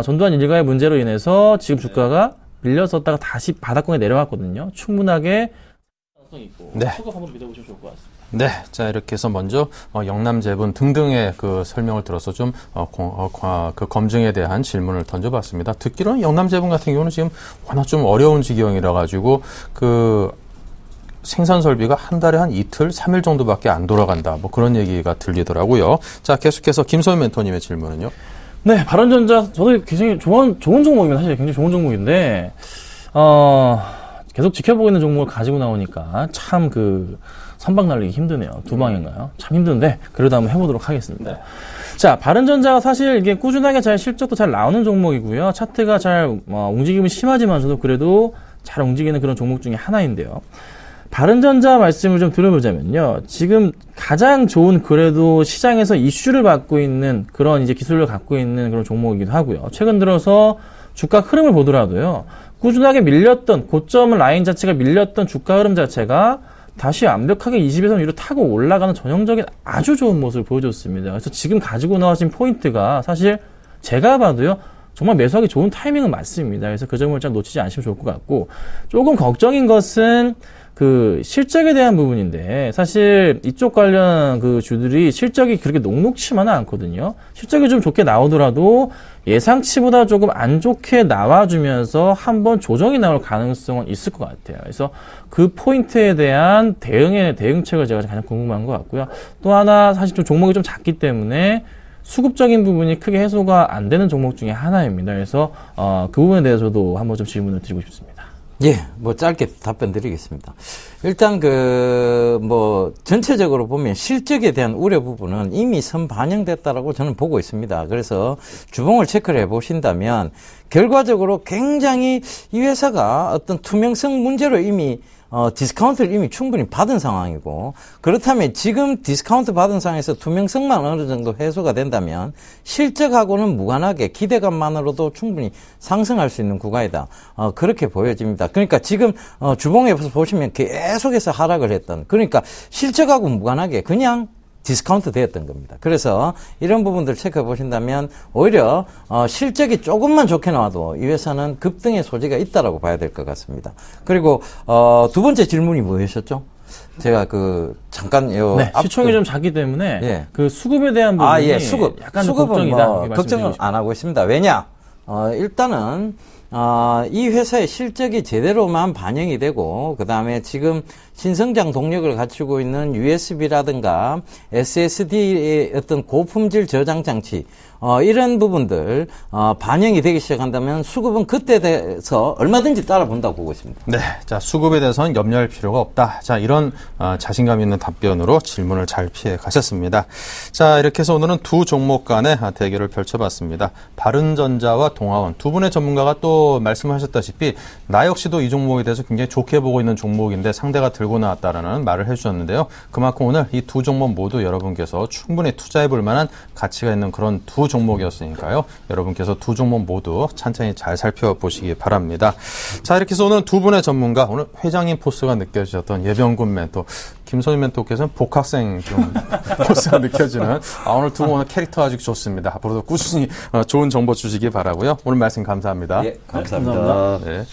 전두환 일가의 문제로 인해서 지금 주가가 밀렸었다가 다시 바닥권에 내려왔거든요. 충분하게 가능성이 있고. 네. 수급 한번 믿어보시면 좋을 것 같습니다. 네. 자, 이렇게 해서 먼저, 영남제분 등등의 그 설명을 들어서 좀, 그 검증에 대한 질문을 던져봤습니다. 듣기로는 영남제분 같은 경우는 지금 워낙 좀 어려운 지경이라 가지고, 생산 설비가 한 달에 한 이틀, 3일 정도밖에 안 돌아간다. 뭐 그런 얘기가 들리더라고요. 자, 계속해서 김소연 멘토님의 질문은요. 네, 바른전자 저도 굉장히 좋은 종목입니다. 사실 굉장히 좋은 종목인데 계속 지켜보고 있는 종목을 가지고 나오니까 참 선박 날리기 힘드네요. 두 방인가요? 참 힘든데 그래도 한번 해보도록 하겠습니다. 네. 자, 바른전자가 사실 이게 꾸준하게 실적도 잘 나오는 종목이고요. 차트가 잘 움직임이 심하지만서도 그래도 잘 움직이는 그런 종목 중에 하나인데요. 바른전자 말씀을 좀 들어보자면요. 지금 가장 좋은 그래도 시장에서 이슈를 받고 있는 그런 이제 기술을 갖고 있는 그런 종목이기도 하고요. 최근 들어서 주가 흐름을 보더라도요. 꾸준하게 밀렸던 고점 라인 자체가 밀렸던 주가 흐름 자체가 다시 완벽하게 20에서 위로 타고 올라가는 전형적인 아주 좋은 모습을 보여줬습니다. 그래서 지금 가지고 나오신 포인트가 사실 제가 봐도요. 정말 매수하기 좋은 타이밍은 맞습니다. 그래서 그 점을 좀 놓치지 않으시면 좋을 것 같고, 조금 걱정인 것은 그 실적에 대한 부분인데, 사실 이쪽 관련 그 주들이 실적이 그렇게 녹록치만은 않거든요. 실적이 좀 좋게 나오더라도 예상치보다 조금 안 좋게 나와주면서 한번 조정이 나올 가능성은 있을 것 같아요. 그래서 그 포인트에 대한 대응책을 제가 가장 궁금한 것 같고요. 또 하나, 사실 좀 종목이 좀 작기 때문에 수급적인 부분이 크게 해소가 안 되는 종목 중에 하나입니다. 그래서 그 부분에 대해서도 한번 좀 질문을 드리고 싶습니다. 예, 뭐 짧게 답변 드리겠습니다. 일단 전체적으로 보면 실적에 대한 우려 부분은 이미 선반영됐다라고 저는 보고 있습니다. 그래서 주봉을 체크를 해 보신다면 결과적으로 굉장히 이 회사가 어떤 투명성 문제로 이미 디스카운트를 이미 충분히 받은 상황이고, 그렇다면 지금 디스카운트 받은 상황에서 투명성만 어느 정도 해소가 된다면 실적하고는 무관하게 기대감만으로도 충분히 상승할 수 있는 구간이다. 그렇게 보여집니다. 그러니까 지금 주봉에 보시면 계속해서 하락을 했던, 그러니까 실적하고 무관하게 그냥 디스카운트 되었던 겁니다. 그래서 이런 부분들 체크해 보신다면 오히려 실적이 조금만 좋게 나와도 이 회사는 급등의 소지가 있다라고 봐야 될 것 같습니다. 그리고 두 번째 질문이 뭐였었죠? 제가 잠깐 시총이 좀 작기 때문에 예. 그 수급에 대한 부분이 약간 수급은 걱정이다. 걱정을 안 하고 있습니다. 왜냐? 일단은 이 회사의 실적이 제대로만 반영이 되고, 그 다음에 지금 신성장 동력을 갖추고 있는 USB라든가 SSD의 어떤 고품질 저장 장치, 이런 부분들, 반영이 되기 시작한다면 수급은 그때 돼서 얼마든지 따라본다고 보고 있습니다. 네. 자, 수급에 대해서는 염려할 필요가 없다. 자, 이런 자신감 있는 답변으로 질문을 잘 피해 가셨습니다. 자, 이렇게 해서 오늘은 두 종목 간의 대결을 펼쳐봤습니다. 바른전자와 동아원 두 분의 전문가가 또 말씀하셨다시피 나 역시도 이 종목에 대해서 굉장히 좋게 보고 있는 종목인데 상대가 들고 나왔다라는 말을 해주셨는데요. 그만큼 오늘 이 두 종목 모두 여러분께서 충분히 투자해볼 만한 가치가 있는 그런 두 종목이었으니까요. 여러분께서 두 종목 모두 천천히 잘 살펴보시기 바랍니다. 자, 이렇게 해서 오늘 두 분의 전문가, 오늘 회장님 포스가 느껴지셨던 예병군 멘토, 김선희 멘토께서는 복학생 좀 포스가 느껴지는 오늘 두 분 오늘 캐릭터 아주 좋습니다. 앞으로도 꾸준히 좋은 정보 주시기 바라고요. 오늘 말씀 감사합니다. 예, 감사합니다. 네.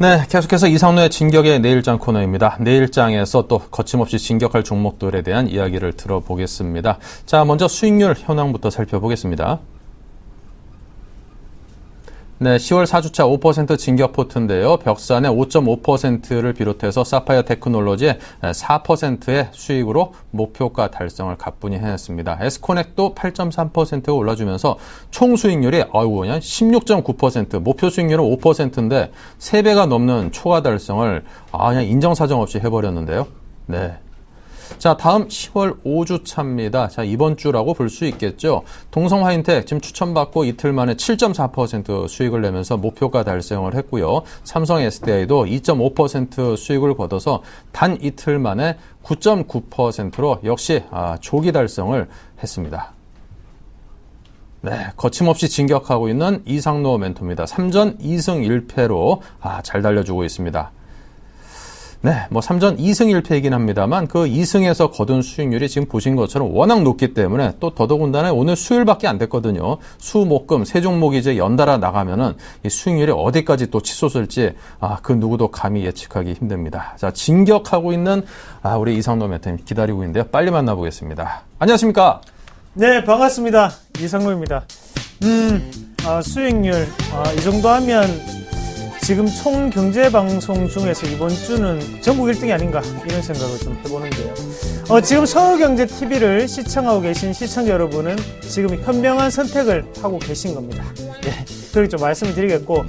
네, 계속해서 이상로의 진격의 내일장 코너입니다. 내일장에서 또 거침없이 진격할 종목들에 대한 이야기를 들어보겠습니다. 자, 먼저 수익률 현황부터 살펴보겠습니다. 네, 10월 4주차 5% 진격 포트인데요. 벽산의 5.5%를 비롯해서 사파이어 테크놀로지의 4%의 수익으로 목표가 달성을 가뿐히 해냈습니다. 에스코넥도 8.3%가 올라주면서 총 수익률이 그냥 16.9%, 목표 수익률은 5%인데 3배가 넘는 초과 달성을 그냥 인정사정 없이 해버렸는데요. 네. 자, 다음 10월 5주 차입니다. 자, 이번 주라고 볼 수 있겠죠. 동성화인텍 지금 추천받고 이틀 만에 7.4% 수익을 내면서 목표가 달성을 했고요. 삼성 SDI도 2.5% 수익을 거둬서 단 이틀 만에 9.9%로 역시 조기 달성을 했습니다. 네, 거침없이 진격하고 있는 이상로 멘토입니다. 3전 2승 1패로 잘 달려주고 있습니다. 네, 3전 2승 1패이긴 합니다만 그 2승에서 거둔 수익률이 지금 보신 것처럼 워낙 높기 때문에 또 더더군다나 오늘 수요일밖에 안 됐거든요. 수, 목, 금 세 종목이 이제 연달아 나가면은 이 수익률이 어디까지 또 치솟을지 그 누구도 감히 예측하기 힘듭니다. 자, 진격하고 있는 우리 이상로 멘토님 기다리고 있는데요. 빨리 만나보겠습니다. 안녕하십니까? 네, 반갑습니다. 이상로입니다. 수익률 이 정도 하면 지금 총 경제방송 중에서 이번 주는 전국 1등이 아닌가 이런 생각을 좀 해보는데요. 지금 서울경제TV를 시청하고 계신 시청자 여러분은 지금 현명한 선택을 하고 계신 겁니다. 네, 그렇게 좀 말씀을 드리겠고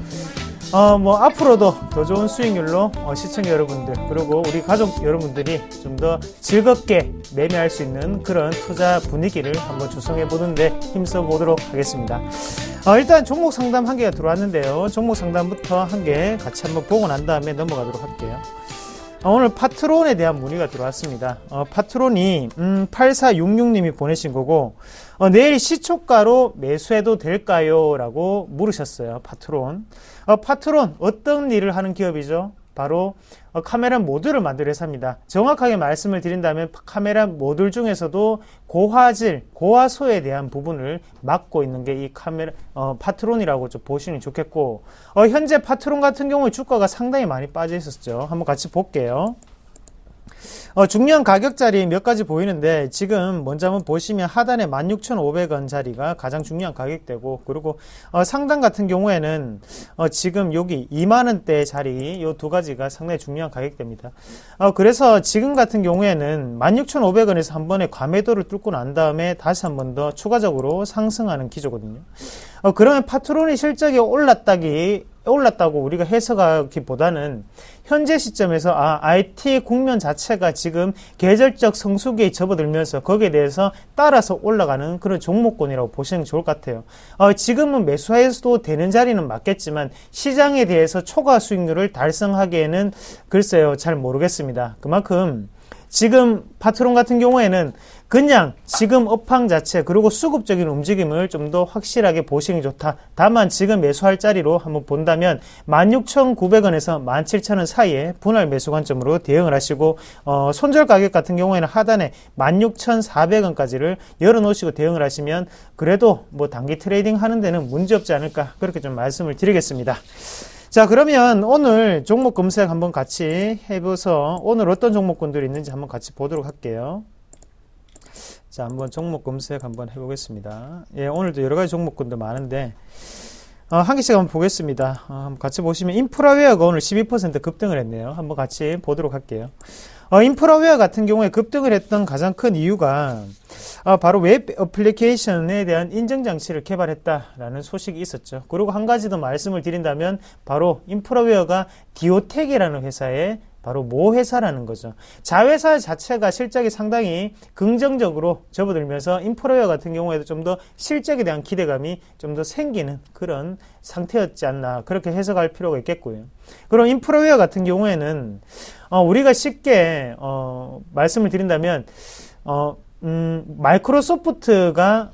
앞으로도 더 좋은 수익률로 시청자 여러분들 그리고 우리 가족 여러분들이 좀 더 즐겁게 매매할 수 있는 그런 투자 분위기를 한번 조성해 보는데 힘써 보도록 하겠습니다. 일단 종목 상담 한 개가 들어왔는데요. 종목 상담부터 한 개 같이 한번 보고 난 다음에 넘어가도록 할게요. 오늘 파트론에 대한 문의가 들어왔습니다. 파트론이 8466님이 보내신 거고 내일 시초가로 매수해도 될까요? 라고 물으셨어요. 파트론. 파트론 어떤 일을 하는 기업이죠? 바로 카메라 모듈을 만드는 회사입니다. 정확하게 말씀을 드린다면 카메라 모듈 중에서도 고화질, 고화소에 대한 부분을 맡고 있는 게 이 카메라 파트론이라고 좀 보시면 좋겠고 현재 파트론 같은 경우에 주가가 상당히 많이 빠져 있었죠. 한번 같이 볼게요. 중요한 가격 자리 몇 가지 보이는데 지금 먼저 한번 보시면 하단에 16,500원 자리가 가장 중요한 가격대고 그리고 상단 같은 경우에는 지금 여기 2만원대 자리 요 두 가지가 상당히 중요한 가격대입니다. 그래서 지금 같은 경우에는 16,500원에서 한 번에 과매도를 뚫고 난 다음에 다시 한 번 더 추가적으로 상승하는 기조거든요. 그러면 파트론이 실적이 올랐다고 우리가 해석하기보다는 현재 시점에서 IT 국면 자체가 지금 계절적 성수기에 접어들면서 거기에 대해서 따라서 올라가는 그런 종목군이라고 보시는 게 좋을 것 같아요. 지금은 매수해도 되는 자리는 맞겠지만 시장에 대해서 초과 수익률을 달성하기에는 글쎄요 잘 모르겠습니다. 그만큼 지금 파트론 같은 경우에는 그냥 지금 업황 자체 그리고 수급적인 움직임을 좀 더 확실하게 보시는 게 좋다. 다만 지금 매수할 자리로 한번 본다면 16,900원에서 17,000원 사이에 분할 매수 관점으로 대응을 하시고 손절 가격 같은 경우에는 하단에 16,400원까지를 열어놓으시고 대응을 하시면 그래도 단기 트레이딩 하는 데는 문제없지 않을까 그렇게 좀 말씀을 드리겠습니다. 자, 그러면 오늘 종목 검색 한번 같이 해봐서 오늘 어떤 종목군들이 있는지 한번 같이 보도록 할게요. 자, 한번 종목 검색 한번 해보겠습니다. 예, 오늘도 여러 가지 종목군들 많은데, 한 개씩 한번 보겠습니다. 한번 같이 보시면 인프라웨어가 오늘 12% 급등을 했네요. 한번 같이 보도록 할게요. 인프라웨어 같은 경우에 급등을 했던 가장 큰 이유가 바로 웹 애플리케이션에 대한 인증 장치를 개발했다라는 소식이 있었죠. 그리고 한 가지 더 말씀을 드린다면 바로 인프라웨어가 디오텍이라는 회사의 바로 모 회사라는 거죠. 자회사 자체가 실적이 상당히 긍정적으로 접어들면서 인프라웨어 같은 경우에도 좀 더 실적에 대한 기대감이 좀 더 생기는 그런 상태였지 않나 그렇게 해석할 필요가 있겠고요. 그럼 인프라웨어 같은 경우에는 우리가 쉽게 말씀을 드린다면 마이크로소프트가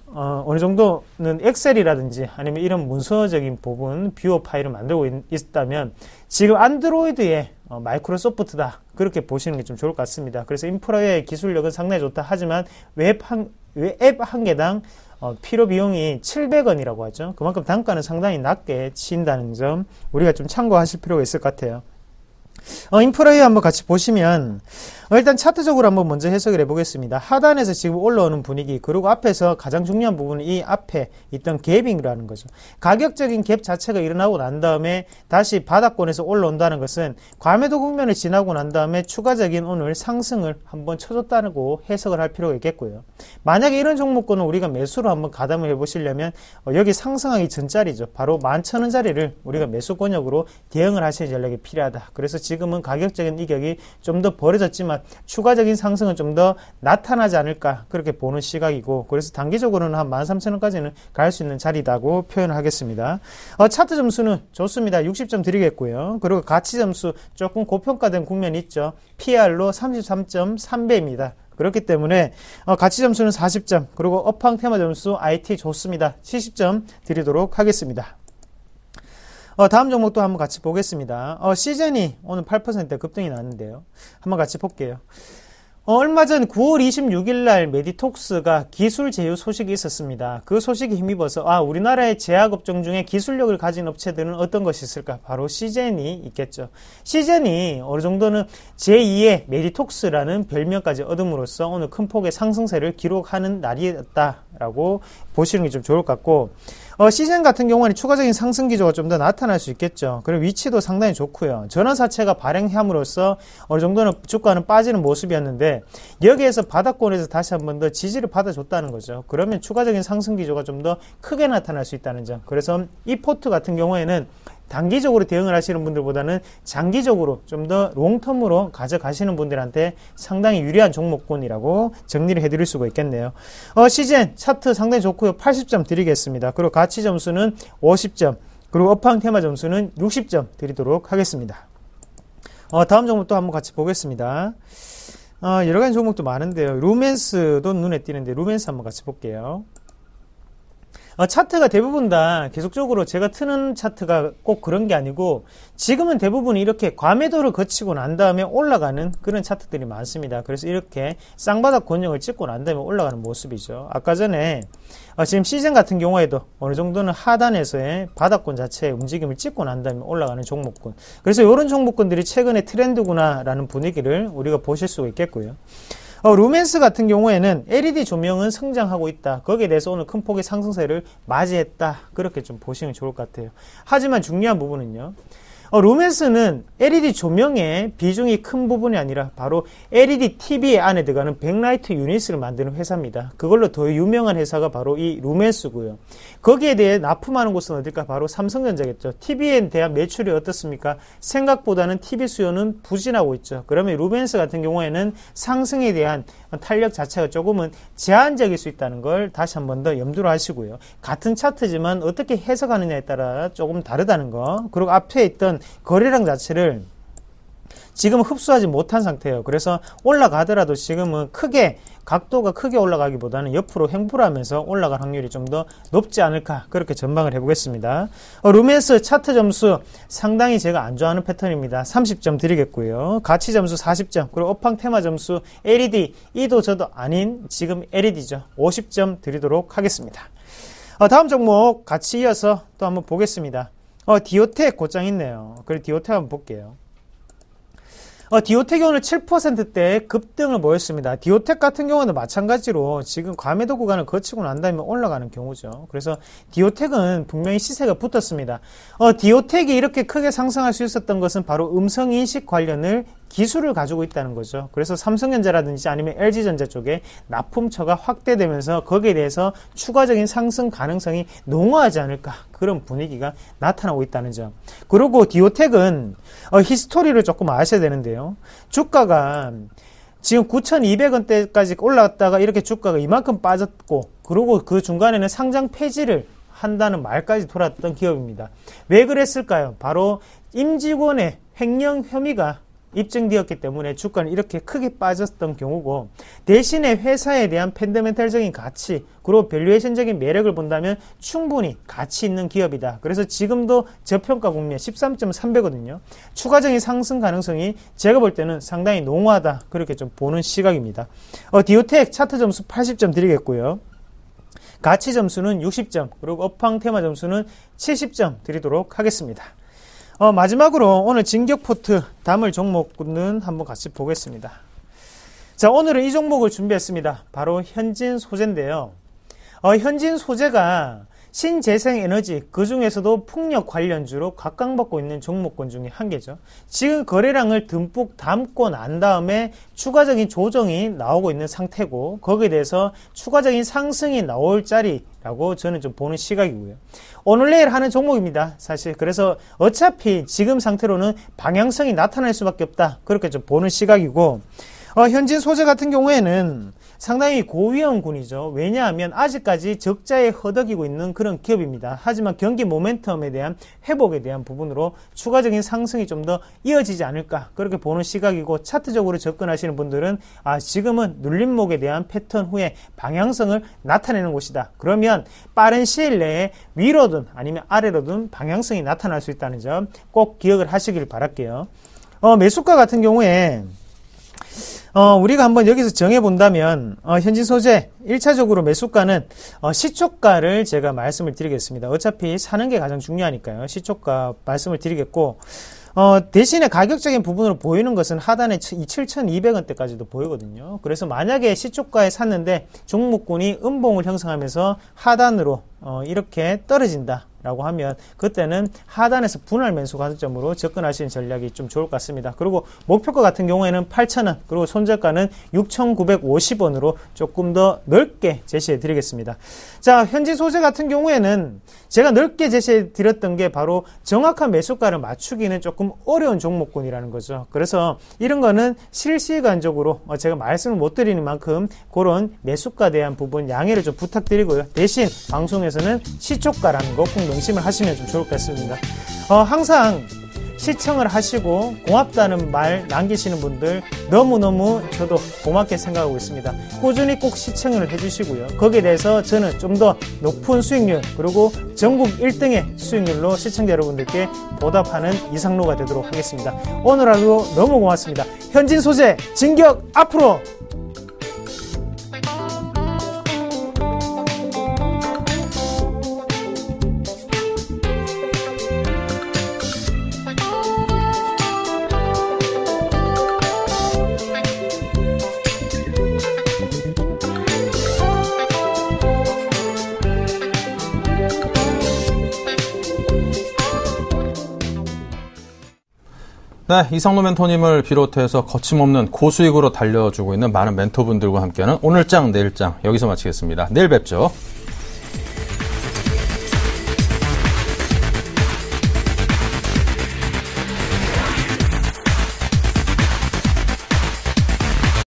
어느 정도는 엑셀이라든지 아니면 이런 문서적인 부분 뷰어 파일을 만들고 있다면 지금 안드로이드에 마이크로소프트다 그렇게 보시는 게 좀 좋을 것 같습니다. 그래서 인프라의 기술력은 상당히 좋다. 하지만 웹 한 개당 필요 비용이 700원이라고 하죠. 그만큼 단가는 상당히 낮게 치인다는 점 우리가 좀 참고하실 필요가 있을 것 같아요. 인프라웨어 한번 같이 보시면 일단 차트적으로 한번 먼저 해석을 해보겠습니다. 하단에서 지금 올라오는 분위기 그리고 앞에서 가장 중요한 부분은 이 앞에 있던 갭이라는 거죠. 가격적인 갭 자체가 일어나고 난 다음에 다시 바닥권에서 올라온다는 것은 과매도 국면을 지나고 난 다음에 추가적인 오늘 상승을 한번 쳐줬다고 해석을 할 필요가 있겠고요. 만약에 이런 종목군은 우리가 매수로 한번 가담을 해보시려면 여기 상승하기 전자리죠. 바로 11,000원짜리를 우리가 매수 권역으로 대응을 하시는 전략이 필요하다. 그래서 지금은 가격적인 이격이 좀 더 벌어졌지만 추가적인 상승은 좀 더 나타나지 않을까 그렇게 보는 시각이고 그래서 단기적으로는 한 13,000원까지는 갈 수 있는 자리다고 표현을 하겠습니다. 차트 점수는 좋습니다. 60점 드리겠고요. 그리고 가치 점수 조금 고평가된 국면이 있죠. PR로 33.3배입니다. 그렇기 때문에 가치 점수는 40점, 그리고 업황 테마 점수 IT 좋습니다. 70점 드리도록 하겠습니다. 다음 종목도 한번 같이 보겠습니다. 시즌이 오늘 8% 급등이 났는데요. 한번 같이 볼게요. 얼마 전 9월 26일 날 메디톡스가 기술 제휴 소식이 있었습니다. 그 소식에 힘입어서 우리나라의 제약업종 중에 기술력을 가진 업체들은 어떤 것이 있을까? 바로 시젠이 있겠죠. 시젠이 어느 정도는 제2의 메디톡스라는 별명까지 얻음으로써 오늘 큰 폭의 상승세를 기록하는 날이었다라고 보시는 게 좀 좋을 것 같고, 시즌 같은 경우는 추가적인 상승 기조가 좀 더 나타날 수 있겠죠. 그리고 위치도 상당히 좋고요. 전환사채가 발행함으로써 어느 정도는 주가는 빠지는 모습이었는데 여기에서 바닥권에서 다시 한 번 더 지지를 받아줬다는 거죠. 그러면 추가적인 상승 기조가 좀 더 크게 나타날 수 있다는 점. 그래서 이 포트 같은 경우에는 단기적으로 대응을 하시는 분들보다는 장기적으로 좀 더 롱텀으로 가져가시는 분들한테 상당히 유리한 종목군이라고 정리를 해드릴 수가 있겠네요. 시즌 차트 상당히 좋고요. 80점 드리겠습니다. 그리고 가치 점수는 50점, 그리고 업황 테마 점수는 60점 드리도록 하겠습니다. 다음 종목도 한번 같이 보겠습니다. 여러 가지 종목도 많은데요. 루멘스도 눈에 띄는데 루멘스 한번 같이 볼게요. 차트가 대부분 다 계속적으로 제가 트는 차트가 꼭 그런 게 아니고 지금은 대부분 이렇게 과매도를 거치고 난 다음에 올라가는 그런 차트들이 많습니다. 그래서 이렇게 쌍바닥 권역을 찍고 난 다음에 올라가는 모습이죠. 아까 전에 지금 시즌 같은 경우에도 어느 정도는 하단에서의 바닥권 자체의 움직임을 찍고 난 다음에 올라가는 종목군. 그래서 이런 종목군들이 최근의 트렌드구나라는 분위기를 우리가 보실 수가 있겠고요. 루멘스 같은 경우에는 LED 조명은 성장하고 있다. 거기에 대해서 오늘 큰 폭의 상승세를 맞이했다. 그렇게 좀 보시면 좋을 것 같아요. 하지만 중요한 부분은요. 루멘스는 LED 조명의 비중이 큰 부분이 아니라 바로 LED TV 안에 들어가는 백라이트 유닛을 만드는 회사입니다. 그걸로 더 유명한 회사가 바로 이 루멘스고요. 거기에 대해 납품하는 곳은 어딜까? 바로 삼성전자겠죠. TV에 대한 매출이 어떻습니까? 생각보다는 TV 수요는 부진하고 있죠. 그러면 루멘스 같은 경우에는 상승에 대한 탄력 자체가 조금은 제한적일 수 있다는 걸 다시 한 번 더 염두를 하시고요. 같은 차트지만 어떻게 해석하느냐에 따라 조금 다르다는 거. 그리고 앞에 있던 거래량 자체를 지금 흡수하지 못한 상태예요. 그래서 올라가더라도 지금은 각도가 크게 올라가기보다는 옆으로 횡보하면서 올라갈 확률이 좀 더 높지 않을까, 그렇게 전망을 해보겠습니다. 루멘스 차트 점수 상당히 제가 안 좋아하는 패턴입니다. 30점 드리겠고요. 가치 점수 40점, 그리고 업황 테마 점수 LED, 이도 저도 아닌 지금 LED죠. 50점 드리도록 하겠습니다. 다음 종목 같이 이어서 또 한번 보겠습니다. 디오텍 곧장 있네요. 그리고 디오텍 한번 볼게요. 디오텍이 오늘 7%대 급등을 보였습니다. 디오텍 같은 경우는 마찬가지로 지금 과매도 구간을 거치고 난 다음에 올라가는 경우죠. 그래서 디오텍은 분명히 시세가 붙었습니다. 디오텍이 이렇게 크게 상승할 수 있었던 것은 바로 음성인식 관련을 기술을 가지고 있다는 거죠. 그래서 삼성전자라든지 아니면 LG전자 쪽에 납품처가 확대되면서 거기에 대해서 추가적인 상승 가능성이 농후하지 않을까, 그런 분위기가 나타나고 있다는 점. 그리고 디오텍은 히스토리를 조금 아셔야 되는데요. 주가가 지금 9,200원대까지 올라갔다가 이렇게 주가가 이만큼 빠졌고, 그리고 그 중간에는 상장 폐지를 한다는 말까지 돌았던 기업입니다. 왜 그랬을까요? 바로 임직원의 횡령 혐의가 입증되었기 때문에 주가는 이렇게 크게 빠졌던 경우고, 대신에 회사에 대한 펀더멘탈적인 가치, 그리고 밸류에이션적인 매력을 본다면 충분히 가치 있는 기업이다. 그래서 지금도 저평가 국면 13.3배거든요. 추가적인 상승 가능성이 제가 볼 때는 상당히 농후하다, 그렇게 좀 보는 시각입니다. 디오텍 차트 점수 80점 드리겠고요. 가치 점수는 60점, 그리고 업황 테마 점수는 70점 드리도록 하겠습니다. 마지막으로 오늘 진격 포트 담을 종목은 한번 같이 보겠습니다. 자, 오늘은 이 종목을 준비했습니다. 바로 현진 소재인데요. 현진 소재가 신재생에너지, 그 중에서도 풍력 관련주로 각광받고 있는 종목군 중에 한 개죠. 지금 거래량을 듬뿍 담고 난 다음에 추가적인 조정이 나오고 있는 상태고, 거기에 대해서 추가적인 상승이 나올 자리라고 저는 좀 보는 시각이고요. 오늘 내일 하는 종목입니다, 사실. 그래서 어차피 지금 상태로는 방향성이 나타날 수밖에 없다, 그렇게 좀 보는 시각이고, 현진 소재 같은 경우에는 상당히 고위험군이죠. 왜냐하면 아직까지 적자에 허덕이고 있는 그런 기업입니다. 하지만 경기 모멘텀에 대한 회복에 대한 부분으로 추가적인 상승이 좀 더 이어지지 않을까 그렇게 보는 시각이고, 차트적으로 접근하시는 분들은 지금은 눌림목에 대한 패턴 후에 방향성을 나타내는 곳이다. 그러면 빠른 시일 내에 위로든 아니면 아래로든 방향성이 나타날 수 있다는 점 꼭 기억을 하시길 바랄게요. 매수가 같은 경우에 우리가 한번 여기서 정해본다면, 현진 소재 1차적으로 매수가는 시초가를 제가 말씀을 드리겠습니다. 어차피 사는 게 가장 중요하니까요. 시초가 말씀을 드리겠고, 대신에 가격적인 부분으로 보이는 것은 하단에 7,200원대까지도 보이거든요. 그래서 만약에 시초가에 샀는데 종목군이 음봉을 형성하면서 하단으로 이렇게 떨어진다 라고 하면, 그때는 하단에서 분할 매수 관점으로 접근하시는 전략이 좀 좋을 것 같습니다. 그리고 목표가 같은 경우에는 8,000원, 그리고 손절가는 6,950원으로 조금 더 넓게 제시해 드리겠습니다. 자, 현지 소재 같은 경우에는 제가 넓게 제시해 드렸던 게 바로 정확한 매수가를 맞추기는 조금 어려운 종목군이라는 거죠. 그래서 이런 거는 실시간적으로 제가 말씀을 못 드리는 만큼 그런 매수가에 대한 부분 양해를 좀 부탁드리고요. 대신 방송에서는 시초가라는 거 꼭 명심을 하시면 좀 좋을 것 같습니다. 항상 시청을 하시고 고맙다는 말 남기시는 분들 너무너무 저도 고맙게 생각하고 있습니다. 꾸준히 꼭 시청을 해주시고요. 거기에 대해서 저는 좀 더 높은 수익률, 그리고 전국 1등의 수익률로 시청자 여러분들께 보답하는 이상로가 되도록 하겠습니다. 오늘 하루 너무 고맙습니다. 현진 소재 진격 앞으로! 네, 이상로 멘토님을 비롯해서 거침없는 고수익으로 달려주고 있는 많은 멘토분들과 함께하는 오늘장 내일장 여기서 마치겠습니다. 내일 뵙죠.